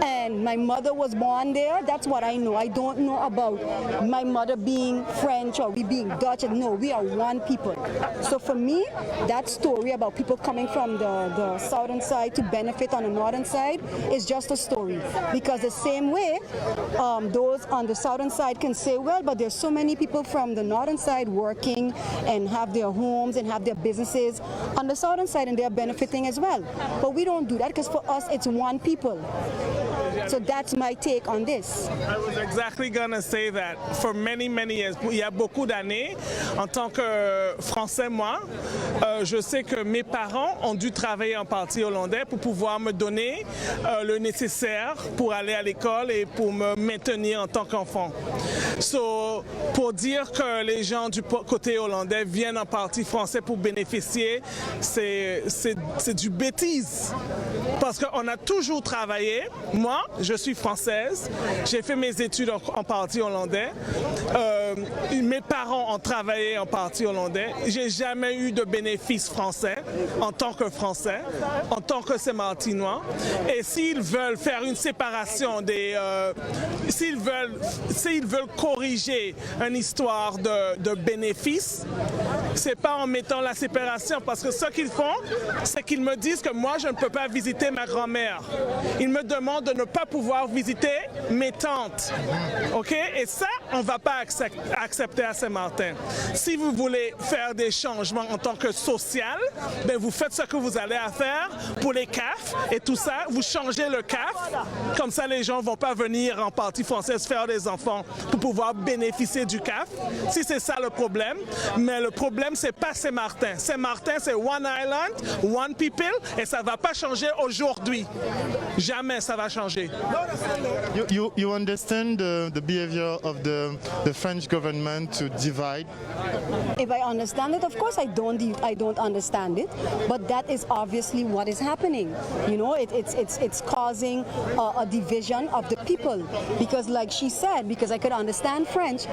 and my mother was born there. That's what I know. I don't know about my mother being French or we being Dutch. No, we are one people. So for me, that story about people coming from the southern side to benefit on the northern side is just a story. Because the same way, those on the southern side can say, well, but there's so many people from the northern side working and have their homes and have their businesses on the southern side, and they're benefiting as well. But we don't do that because for us, it's one people. So that's my take on this. I was exactly gonna say that. For many, many years, il y a beaucoup d'années, en tant que Français, moi, je sais que mes parents ont dû travailler en partie hollandais pour pouvoir me donner le nécessaire pour aller à l'école et pour me maintenir en tant qu'enfant. So, pour dire que les gens du côté hollandais viennent en partie français pour bénéficier, c'est du bêtise. Parce qu'on a toujours travaillé. Moi, je suis française. J'ai fait mes études en partie hollandais. Mes parents ont travaillé en partie hollandais. J'ai jamais eu de bénéfice français en tant que français, en tant que Saint-Martinois. Et s'ils veulent faire une séparation s'ils veulent corriger une histoire de bénéfices, c'est pas en mettant la séparation, parce que ce qu'ils font, c'est qu'ils me disent que moi je ne peux pas visiter ma grand-mère. Ils me demandent de ne pas pouvoir visiter mes tantes. OK? Et ça, on ne va pas accepter à Saint-Martin. Si vous voulez faire des changements en tant que social, ben vous faites ce que vous allez à faire pour les CAF et tout ça. Vous changez le CAF. Comme ça, les gens ne vont pas venir en partie française faire des enfants pour pouvoir bénéficier du CAF. Si c'est ça le problème. Mais le problème, c'est pas Saint-Martin. Saint-Martin, c'est One Island, One People, et ça ne va pas changer aujourd'hui. Jamais ça va changer. Désolé. You understand the behavior of the French government to divide? If I understand it, of course I don't understand it, but that is obviously what is happening. You know, it's causing a division of the people, because like she said, because I could understand French,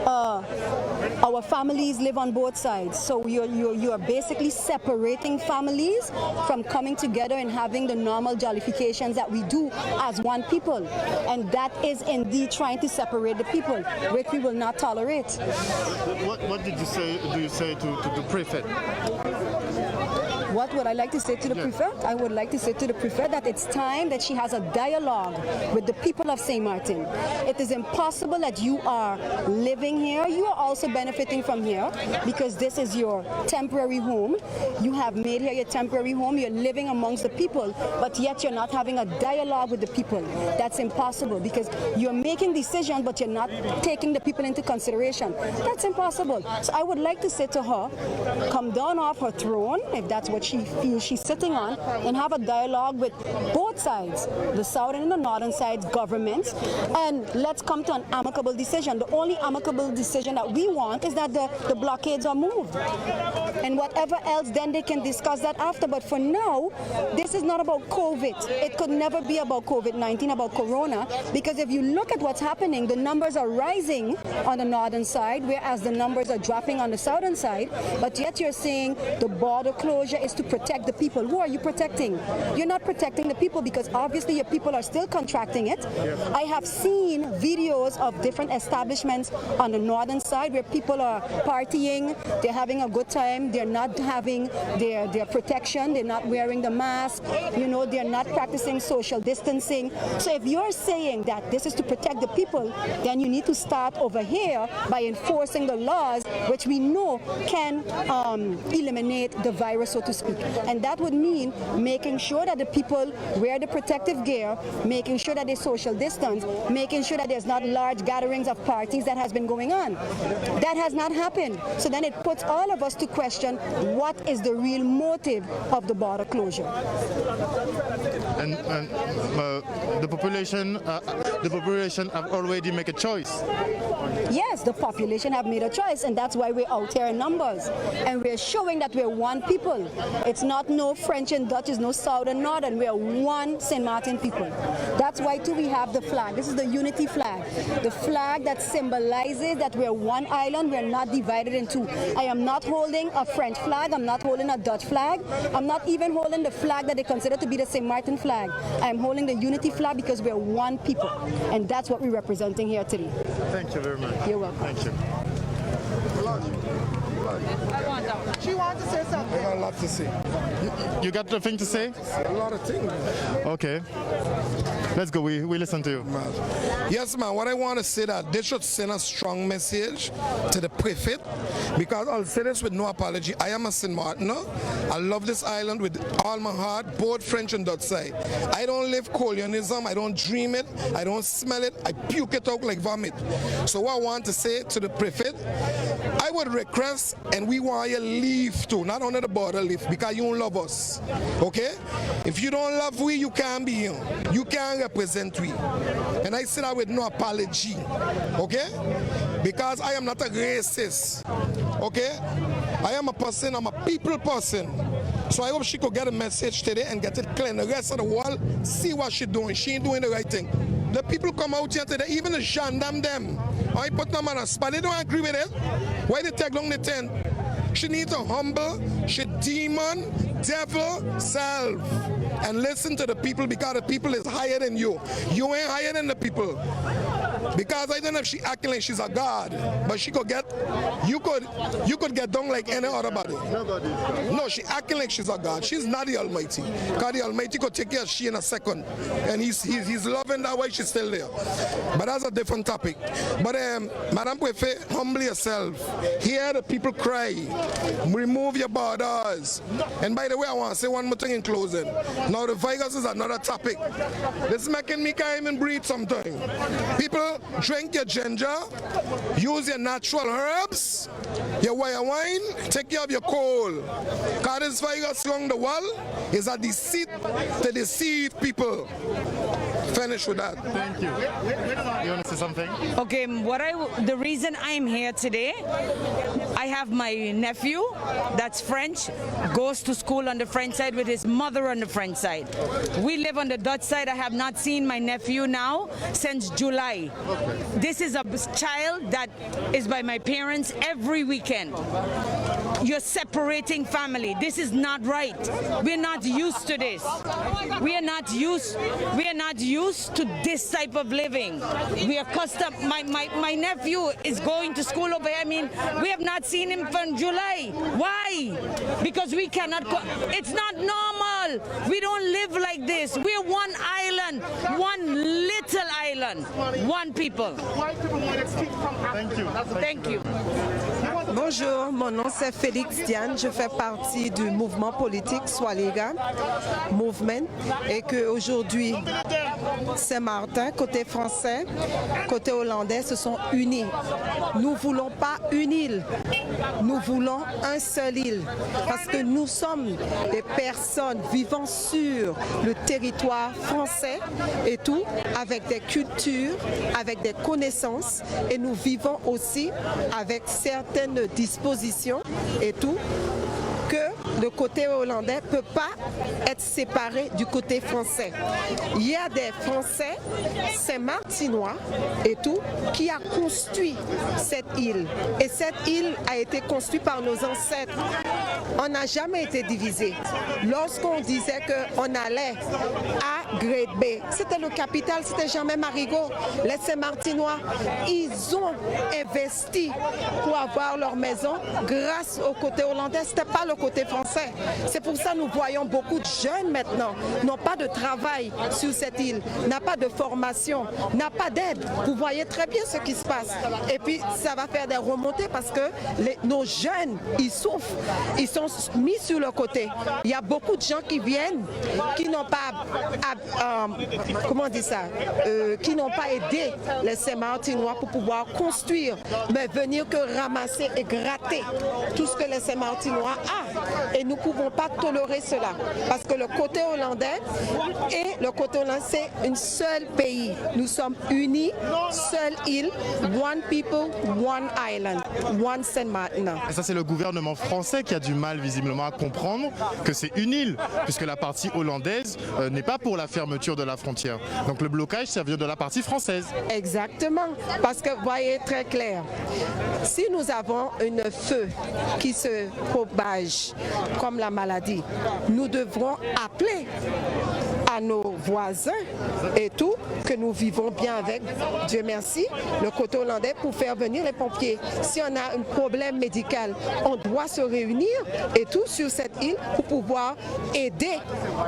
our families live on both sides, so you are basically separating families from coming together and having the normal jollifications that we do as one people, and that is indeed trying to separate the people, which we will not tolerate. What did you say? Do you say to the prefect? What would I like to say to the prefect? I would like to say to the prefect that it's time that she has a dialogue with the people of St. Martin. It is impossible that you are living here. You are also benefiting from here because this is your temporary home. You have made here your temporary home. You're living amongst the people, but yet you're not having a dialogue with the people. That's impossible because you're making decisions, but you're not taking the people into consideration. That's impossible. So I would like to say to her, come down off her throne, if that's what she feels she's sitting on, and have a dialogue with both sides, the southern and the northern sides governments, and let's come to an amicable decision. The only amicable decision that we want is that the blockades are moved, and whatever else, then they can discuss that after. But for now, this is not about COVID. It could never be about COVID-19, about Corona, because if you look at what's happening, the numbers are rising on the northern side, whereas the numbers are dropping on the southern side, but yet you're saying the border closure is to protect the people. Who are you protecting? You're not protecting the people, because obviously your people are still contracting it. I have seen videos of different establishments on the northern side where people are partying, they're having a good time, they're not having their protection, they're not wearing the mask, you know, they're not practicing social distancing. So if you're saying that this is to protect the people, then you need to start over here by enforcing the laws, which we know can eliminate the virus, so to speak. And that would mean making sure that the people wear the protective gear, making sure that they social distance, making sure that there's not large gatherings of parties that has been going on. That has not happened. So then it puts all of us to question what is the real motive of the border closure. And the population have already made a choice. Yes, the population have made a choice, and that's why we're out here in numbers. And we're showing that we're one people. It's not no French and Dutch, it's no South and Northern. We're one St. Martin people. That's why too we have the flag. This is the unity flag. The flag that symbolizes that we're one island, we're not divided in two. I am not holding a French flag, I'm not holding a Dutch flag, I'm not even holding the flag that they consider to be the St. Martin flag. I'm holding the unity flag because we're one people. And that's what we're representing here today. Thank you very much. You're welcome. Thank you. She wants to say something. I got a lot to say. You got nothing to say? A lot of things. Okay. Let's go. We listen to you. Yes, man. What I want to say that they should send a strong message to the prefect, because I'll say this with no apology. I am a St. Martiner. I love this island with all my heart, both French and Dutch side. I don't live colonialism. I don't dream it. I don't smell it. I puke it out like vomit. So what I want to say to the prefect, I would request, and we want you to leave too, not only the border leave, because you don't love us. Okay? If you don't love we, you can't be here. You can't represent we. And I say that with no apology. Okay? Because I am not a racist. Okay? I am a person, I'm a people person. So I hope she could get a message today and get it clear. And the rest of the world see what she's doing. She ain't doing the right thing. The people come out here today, even the gendarme them. I put them on a spot. They don't agree with it. Why they take long the tent? She needs to humble, she demon, devil, self. And listen to the people, because the people is higher than you. You ain't higher than the people. Because I don't know if she acting like she's a god, but she could get, you could get down like any other body. No, she acting like she's a god. She's not the Almighty. Because the Almighty could take care of she in a second. And he's loving that way, she's still there. But that's a different topic. But Madame Prefet, humble yourself. Hear the people cry. Remove your borders. And by the way, I want to say one more thing in closing. Now the virus is another topic. This is making me can't even breathe sometimes. People, drink your ginger, use your natural herbs, your white wine, take care of your cold. Because this virus around the world is a deceit to deceive people. finish with that. Thank you. You want to say something? Okay, the reason I'm here today, I have my nephew, that's French, goes to school on the French side with his mother on the French side. We live on the Dutch side. I have not seen my nephew now since July. This is a child that is by my parents every weekend. You're separating family. This is not right. We're not used to this. We are not used to this type of living. We are accustomed. My nephew is going to school over here. I mean, we have not seen him from July. Why? Because we cannot. It's not normal. We don't live like this. We're one island, one little island, one people. Thank you. Thank you. Bonjour, mon nom c'est Félix Diane, je fais partie du mouvement politique Swaliga Movement et qu'aujourd'hui Saint-Martin, côté français, côté hollandais se sont unis. Nous ne voulons pas une île, nous voulons un seul île parce que nous sommes des personnes vivant sur le territoire français et tout, avec des cultures, avec des connaissances et nous vivons aussi avec certaines dispositions et tout, que le côté hollandais ne peut pas être séparé du côté français. Il y a des Français, c'est Martinois et tout, qui a construit cette île. Et cette île a été construite par nos ancêtres. On n'a jamais été divisé. Lorsqu'on disait qu'on allait à Grade B, c'était le capital, c'était jamais Marigot. Les Saint-Martinois, ils ont investi pour avoir leur maison grâce au côté hollandais. Ce n'était pas le côté français. C'est pour ça que nous voyons beaucoup de jeunes maintenant n'ont pas de travail sur cette île, n'ont pas de formation, n'ont pas d'aide. Vous voyez très bien ce qui se passe. Et puis ça va faire des remontées parce que nos jeunes, ils souffrent, ils sont mis sur le côté. Il y a beaucoup de gens qui viennent, qui n'ont pas, comment on dit ça, qui n'ont pas aidé les Saint-Martinois pour pouvoir construire, mais venir que ramasser et gratter tout ce que les Saint-Martinois ont. Et nous ne pouvons pas tolérer cela parce que le côté hollandais et le côté hollandais, c'est un seul pays. Nous sommes unis, seule île, one people, one island, one Saint-Martin. Et ça, c'est le gouvernement français qui a du mal visiblement à comprendre que c'est une île, puisque la partie hollandaise n'est pas pour la fermeture de la frontière. Donc le blocage, ça vient de la partie française. Exactement, parce que vous voyez très clair, si nous avons un feu qui se propage comme la maladie, nous devrons appeler à nos voisins et tout, que nous vivons bien avec, Dieu merci, le côté hollandais pour faire venir les pompiers. Si on a un problème médical, on doit se réunir et tout sur cette île pour pouvoir aider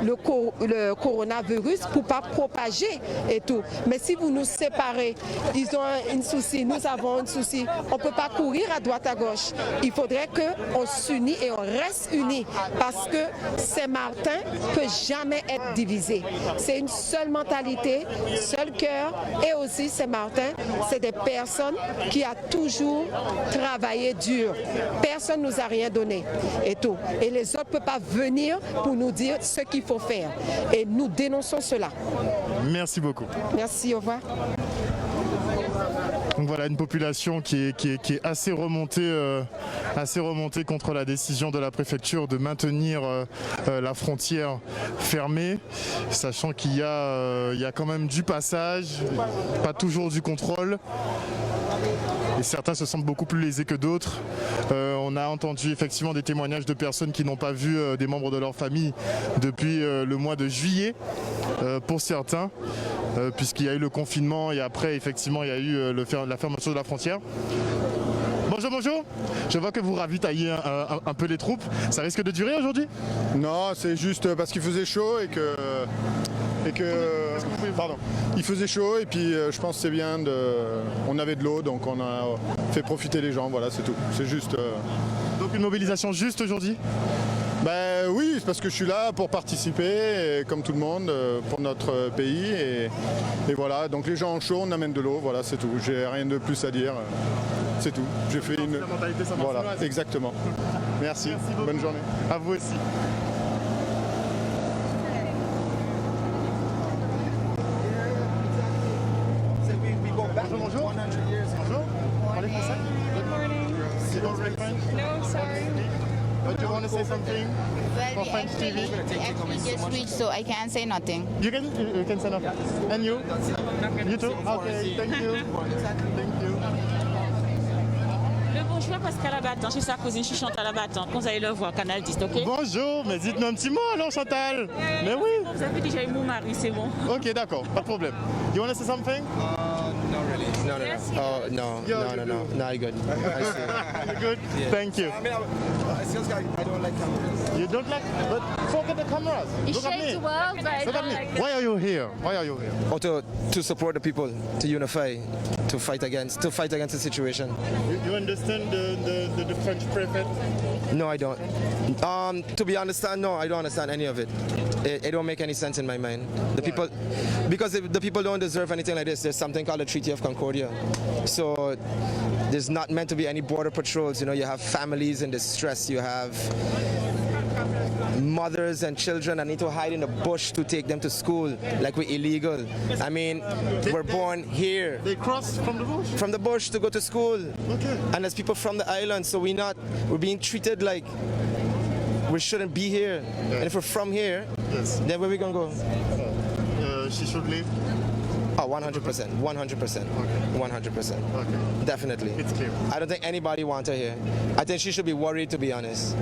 le coronavirus pour ne pas propager et tout. Mais si vous nous séparez, ils ont un souci, nous avons un souci, on ne peut pas courir à droite à gauche. Il faudrait qu'on s'unisse et on reste unis parce que Saint-Martin ne peut jamais être divisé. C'est une seule mentalité, seul cœur et aussi Saint-Martin, c'est des personnes qui ont toujours travaillé dur. Personne ne nous a rien donné et tout. Et les autres ne peuvent pas venir pour nous dire ce qu'il faut faire. Et nous dénonçons cela. Merci beaucoup. Merci, au revoir. Donc voilà, une population qui est assez remontée contre la décision de la préfecture de maintenir la frontière fermée, sachant qu'il y a quand même du passage, pas toujours du contrôle. Et certains se sentent beaucoup plus lésés que d'autres. On a entendu effectivement des témoignages de personnes qui n'ont pas vu des membres de leur famille depuis le mois de juillet, pour certains, puisqu'il y a eu le confinement et après effectivement il y a eu la fermeture de la frontière. Bonjour, bonjour. Je vois que vous ravitaillez un peu les troupes. Ça risque de durer aujourd'hui? Non, c'est juste parce qu'il faisait chaud et que pardon, il faisait chaud et puis je pense que c'est bien on avait de l'eau donc on a fait profiter les gens, voilà, c'est tout. C'est juste. Donc une mobilisation juste aujourd'hui? Ben oui, c'est parce que je suis là pour participer, et, comme tout le monde, pour notre pays et voilà. Donc les gens ont chaud, on amène de l'eau, voilà, c'est tout. J'ai rien de plus à dire. C'est tout. J'ai fait une. Voilà, exactement. Merci. Bonne journée. À vous aussi. Bonjour. Bonjour. Parlez français? Good morning. You don't speak French? No, sorry. But you want to say something for French TV? Actually just reached, so I can't say nothing. You can say nothing. And you? You too? Okay, thank you. Thank you. Le bourgeois Pascal Abattant, je suis sa cousine, je suis Chantal Abattant. Quand vous allez le voir, Canal 10, ok? Bonjour, mais dites-nous un petit mot alors Chantal. Mais oui. Vous avez déjà eu mon mari, c'est bon. Ok, d'accord, pas de problème. You want to say something? Not really. No. Oh, no. No, I'm good. You're good? Yeah. Thank you. I mean, it feels like I don't like cameras. You don't like? But look at the cameras. It Look at shapes me. the world, but I Look at don't me. like Why are you here? Why are you here? Or to support the people, to unify, to fight against the situation. You understand the French prefect? No, I don't. To be honest, no, I don't understand any of it. It don't make any sense in my mind. The people, because the people don't deserve anything like this. There's something called the Treaty of Concordia. So there's not meant to be any border patrols. You know, you have families in distress. You have mothers and children that need to hide in the bush to take them to school, like we're illegal. I mean, we're born here. They cross from the bush? From the bush to go to school. Okay. And there's people from the island, so we're being treated like we shouldn't be here. Yeah. And if we're from here, yes, then where we gonna go? She should leave. Oh, 100%, 100%, Okay. 100%. Okay. Definitely. It's clear. I don't think anybody wants her here. I think she should be worried, to be honest.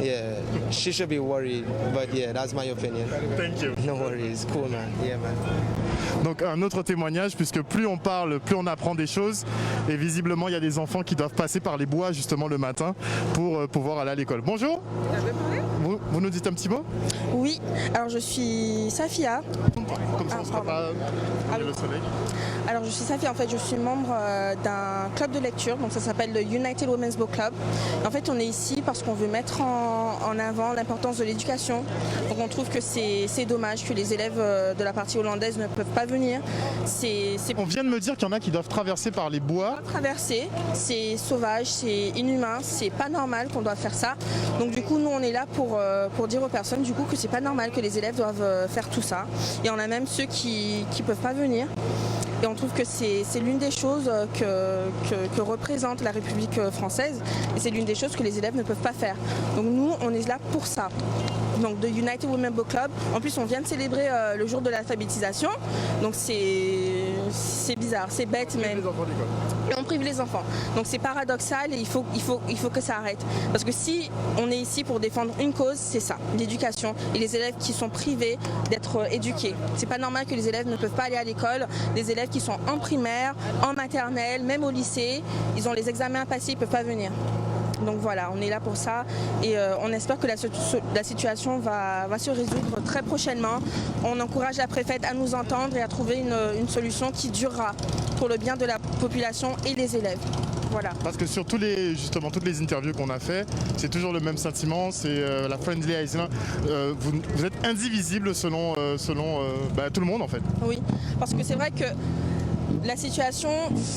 Yeah, she should be worried, but yeah, that's my opinion. Thank you. No worries, cool man, yeah man. Donc un autre témoignage, puisque plus on parle, plus on apprend des choses. Et visiblement, il y a des enfants qui doivent passer par les bois justement le matin pour pouvoir aller à l'école. Bonjour. Vous nous dites un petit mot? Oui, alors je suis Safia. Comme ça on ne sera pas le soleil. Alors je suis Safia, en fait je suis membre d'un club de lecture, donc ça s'appelle le United Women's Book Club. En fait on est ici parce qu'on veut mettre en avant l'importance de l'éducation. Donc on trouve que c'est dommage que les élèves de la partie hollandaise ne peuvent pas venir. On vient de me dire qu'il y en a qui doivent traverser par les bois. Traverser, c'est sauvage, c'est inhumain, c'est pas normal qu'on doive faire ça. Donc du coup nous on est là pour dire aux personnes du coup que c'est pas normal que les élèves doivent faire tout ça. Et on a même ceux qui peuvent pas venir. Et on trouve que c'est l'une des choses que représente la République française et c'est l'une des choses que les élèves ne peuvent pas faire. Donc nous, on est là pour ça. Donc de United Women Book Club. En plus, on vient de célébrer le jour de l'alphabétisation. Donc c'est bizarre, c'est bête même. Et on prive les enfants. Donc c'est paradoxal et il faut que ça arrête. Parce que si on est ici pour défendre une cause, c'est ça, l'éducation. Et les élèves qui sont privés d'être éduqués. C'est pas normal que les élèves ne peuvent pas aller à l'école. Les élèves qui sont en primaire, en maternelle, même au lycée, ils ont les examens à passer, ils ne peuvent pas venir. Donc voilà, on est là pour ça et on espère que la situation va se résoudre très prochainement. On encourage la préfète à nous entendre et à trouver une solution qui durera pour le bien de la population et des élèves. Voilà. Parce que sur toutes les interviews qu'on a fait, c'est toujours le même sentiment, c'est la Friendly Island. Vous êtes indivisible selon tout le monde en fait. Oui, parce que c'est vrai que la situation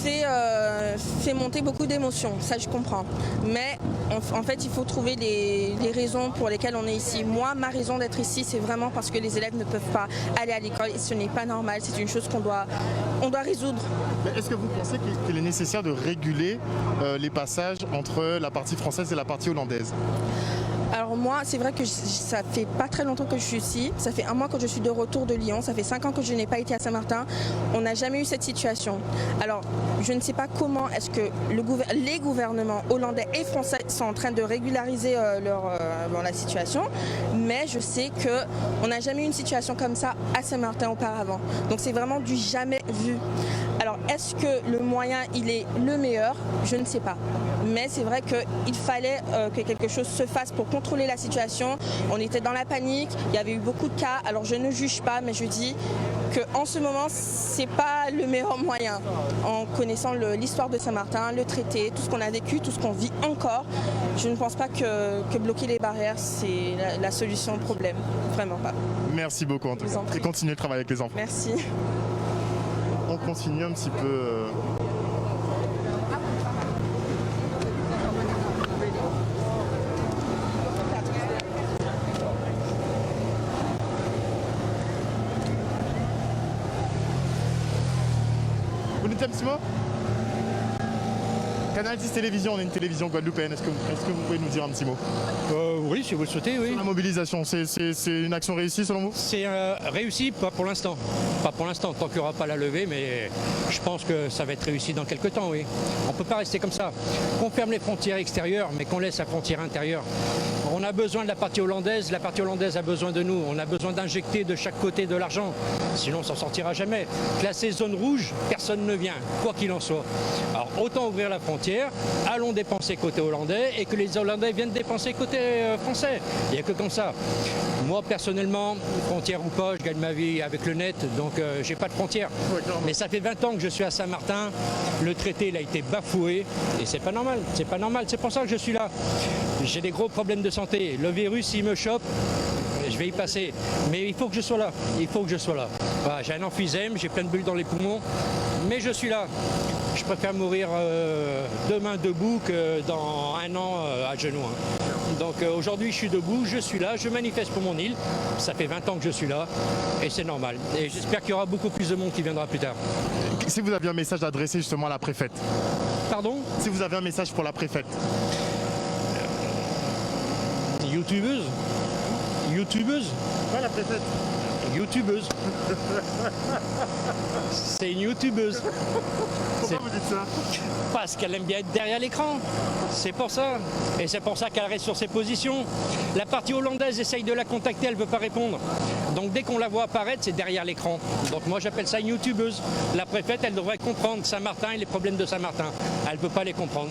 fait monter beaucoup d'émotions, ça je comprends. Mais en fait, il faut trouver les raisons pour lesquelles on est ici. Moi, ma raison d'être ici, c'est vraiment parce que les élèves ne peuvent pas aller à l'école et ce n'est pas normal. C'est une chose qu'on doit résoudre. Est-ce que vous pensez qu'il est nécessaire de réguler les passages entre la partie française et la partie hollandaise ? Alors moi, c'est vrai que ça fait pas très longtemps que je suis ici. Ça fait un mois que je suis de retour de Lyon. Ça fait 5 ans que je n'ai pas été à Saint-Martin. On n'a jamais eu cette situation. Alors, je ne sais pas comment est-ce que les gouvernements hollandais et français sont en train de régulariser la situation. Mais je sais qu'on n'a jamais eu une situation comme ça à Saint-Martin auparavant. Donc c'est vraiment du jamais vu. Alors, est-ce que le moyen, il est le meilleur ? Je ne sais pas. Mais c'est vrai qu'il fallait que quelque chose se fasse pour contrôler la situation. On était dans la panique, il y avait eu beaucoup de cas. Alors je ne juge pas, mais je dis qu'en ce moment, c'est pas le meilleur moyen. En connaissant l'histoire de Saint-Martin, le traité, tout ce qu'on a vécu, tout ce qu'on vit encore, je ne pense pas que bloquer les barrières, c'est la solution au problème. Vraiment pas. Merci beaucoup en tout cas. Et continuez de travailler avec les enfants. Merci. On continue un petit peu. Vous nous dites un petit mot? Canal 10 Télévision, on est une télévision guadeloupéenne. Est-ce que vous pouvez nous dire un petit mot? Oui, si vous le souhaitez, oui. Sur la mobilisation, c'est une action réussie selon vous? C'est réussi, pas pour l'instant. Pas pour l'instant, tant qu'il n'y aura pas la levée, mais je pense que ça va être réussi dans quelques temps, oui. On ne peut pas rester comme ça. Qu'on ferme les frontières extérieures, mais qu'on laisse la frontière intérieure. On a besoin de la partie hollandaise a besoin de nous. On a besoin d'injecter de chaque côté de l'argent, sinon on s'en sortira jamais. Classé zone rouge, personne ne vient, quoi qu'il en soit. Alors autant ouvrir la frontière, allons dépenser côté hollandais et que les Hollandais viennent dépenser côté français. Il n'y a que comme ça. Moi personnellement, frontière ou pas, je gagne ma vie avec le net, donc j'ai pas de frontière. Mais ça fait 20 ans que je suis à Saint-Martin, le traité il a été bafoué et c'est pas normal, c'est pour ça que je suis là. J'ai des gros problèmes de santé, le virus il me chope, je vais y passer, mais il faut que je sois là, Voilà, j'ai un emphysème, j'ai plein de bulles dans les poumons, mais je suis là. Je préfère mourir demain debout que dans un an à genoux. Hein. Donc aujourd'hui je suis debout, je suis là, je manifeste pour mon île, ça fait 20 ans que je suis là et c'est normal. Et j'espère qu'il y aura beaucoup plus de monde qui viendra plus tard. Si vous aviez un message à adresser justement à la préfète. Pardon? Si vous avez un message pour la préfète. Youtubeuse? Pas la préfète. Youtubeuse. C'est une youtubeuse. Pourquoi vous dites ça? Parce qu'elle aime bien être derrière l'écran. C'est pour ça. Et c'est pour ça qu'elle reste sur ses positions. La partie hollandaise essaye de la contacter, elle ne veut pas répondre. Donc dès qu'on la voit apparaître, c'est derrière l'écran. Donc moi j'appelle ça une youtubeuse. La préfète, elle devrait comprendre Saint-Martin et les problèmes de Saint-Martin. Elle ne peut pas les comprendre.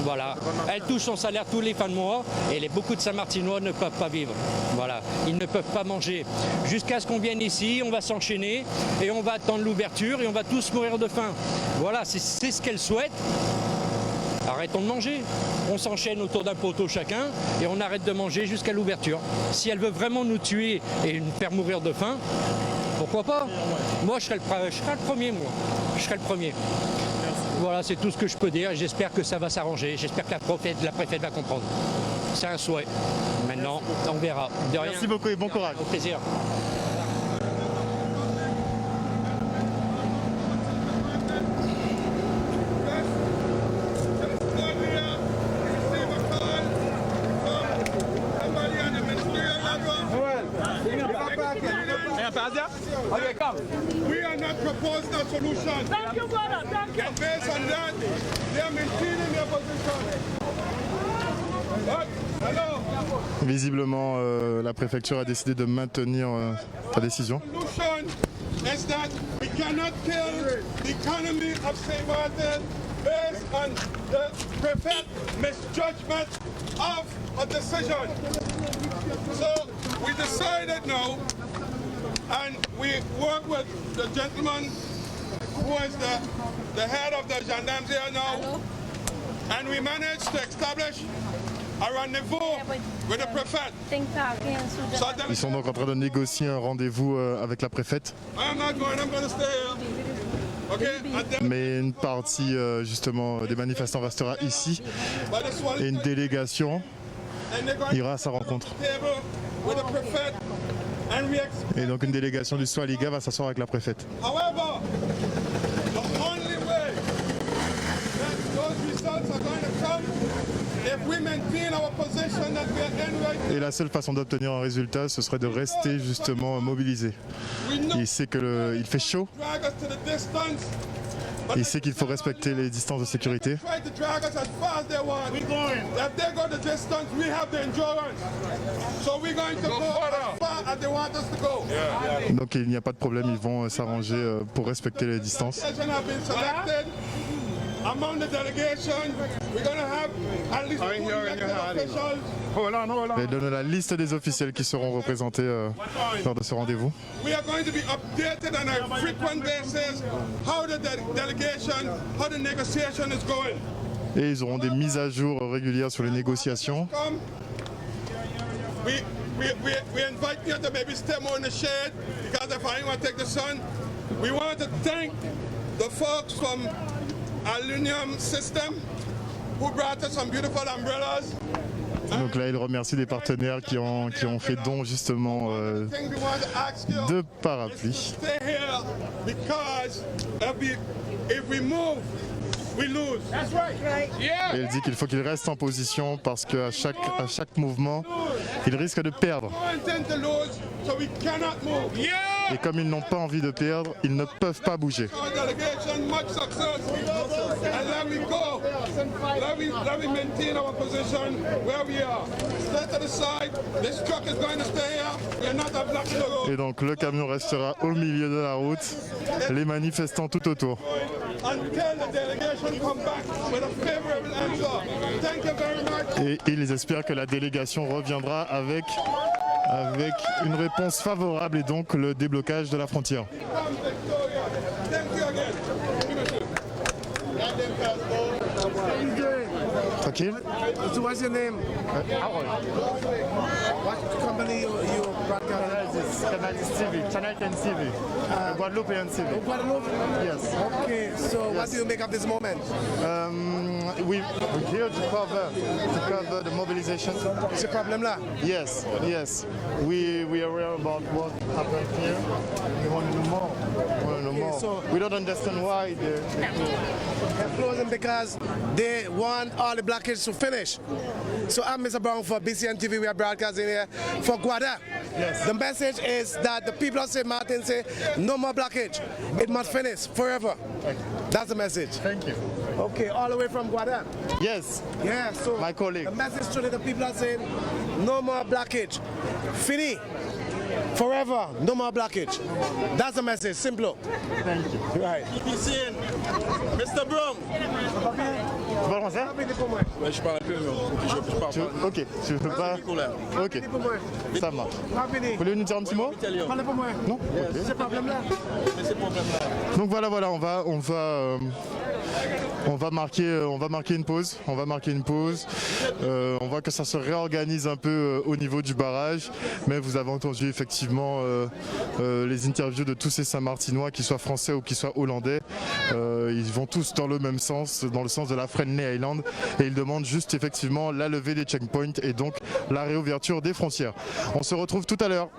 Voilà. Elle touche son salaire tous les fins de mois et beaucoup de Saint-Martinois ne peuvent pas vivre. Voilà. Ils ne peuvent pas manger. Jusqu'à ce qu'on vienne ici, on va s'enchaîner et on va attendre l'ouverture et on va tous mourir de faim. Voilà, c'est ce qu'elle souhaite. Arrêtons de manger. On s'enchaîne autour d'un poteau chacun et on arrête de manger jusqu'à l'ouverture. Si elle veut vraiment nous tuer et nous faire mourir de faim, pourquoi pas? Moi, je serai le premier, moi. Je serai le premier. Voilà, c'est tout ce que je peux dire. J'espère que ça va s'arranger. J'espère que la préfète va comprendre. C'est un souhait. Maintenant, on verra. De rien. Merci beaucoup et bon courage. Au plaisir. Okay, come. We are not proposing a solution. Thank you, brother. Thank you. And based on that, they are maintaining their position. Hello. Visiblement, la préfecture a décidé de maintenir sa décision. The solution is that we cannot kill the economy of St. Martin based on the prefect misjudgment of a decision. So we decided now, and we work with the gentleman who is the head of the gendarmes here now, and we managed to establish a rendezvous with the prefect. Ils sont donc en train de négocier un rendez-vous avec la préfète. I'm not going, I'm going to stay here. Okay? Mais une partie justement des manifestants restera ici et une délégation ira à sa rencontre. Et donc une délégation du Swaliga va s'asseoir avec la préfète. However, the only way that those results are going to come if we maintain our position that we are in right now. Et la seule façon d'obtenir un résultat, ce serait de rester justement mobilisé. Il sait qu'il fait chaud. Il sait qu'il faut respecter les distances de sécurité. Donc il n'y a pas de problème, ils vont s'arranger pour respecter les distances. Among the delegation, we're going to have at least officials. Et donne la liste des officiels qui seront représentés lors de ce rendez-vous. We are going to be updated on a frequent basis how the delegation, how the negotiation is going. Et ils auront des mises à jour régulières sur les négociations. We invite you to maybe stay more in the shade because if I want to take the sun, we want to thank the folks from Aluminium System who brought us some beautiful umbrellas. Donc là, il remercie des partenaires qui ont fait don justement de parapluies. Stay here because if we move, we lose. That's right. Yeah. Et il dit qu'il faut qu'il reste en position parce qu'à chaque mouvement, il risque de perdre. Et comme ils n'ont pas envie de perdre, ils ne peuvent pas bouger. Et donc le camion restera au milieu de la route, les manifestants tout autour. Et ils espèrent que la délégation reviendra avec une réponse favorable et donc le déblocage de la frontière. Tranquille. So what's your name? What company you broadcast? Canal TV, Channel 10 TV, Guadeloupean TV. Guadeloupe? Yes. Okay, so what do you make of this moment? We're here to cover the mobilization. It's a problem là? Yes. We are aware about what happened here. We want to know more. So we don't understand why they're closing because they want all the blockage to finish. So I'm Mr. Brown for BCN TV. We are broadcasting here for Guada. Yes. The message is that the people of St. Martin say no more blockage. It must finish forever. That's the message. Thank you. Okay, all the way from Guada. Yes. Yeah, so my colleague. The message to the people are saying no more blockage. Fini. Forever, no more blockage. That's the message, simple. Thank you. Right. Mr. Brown. Tu parles français? Je parle un peu, Ok, tu veux pas? Ok, ça marche. Vous voulez nous dire un petit mot? Parlez pour moi. Non? Okay. C'est problème là. Donc voilà, on va marquer une pause. On voit que ça se réorganise un peu au niveau du barrage, mais vous avez entendu effectivement les interviews de tous ces Saint-Martinois, qu'ils soient français ou qu'ils soient hollandais. Ils vont tous dans le même sens, dans le sens de la Friendly Island, et ils demandent juste effectivement la levée des checkpoints et donc la réouverture des frontières. On se retrouve tout à l'heure.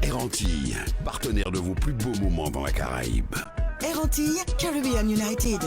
Air Antilles, partenaire de vos plus beaux moments dans la Caraïbe. Air Antilles, Caribbean United.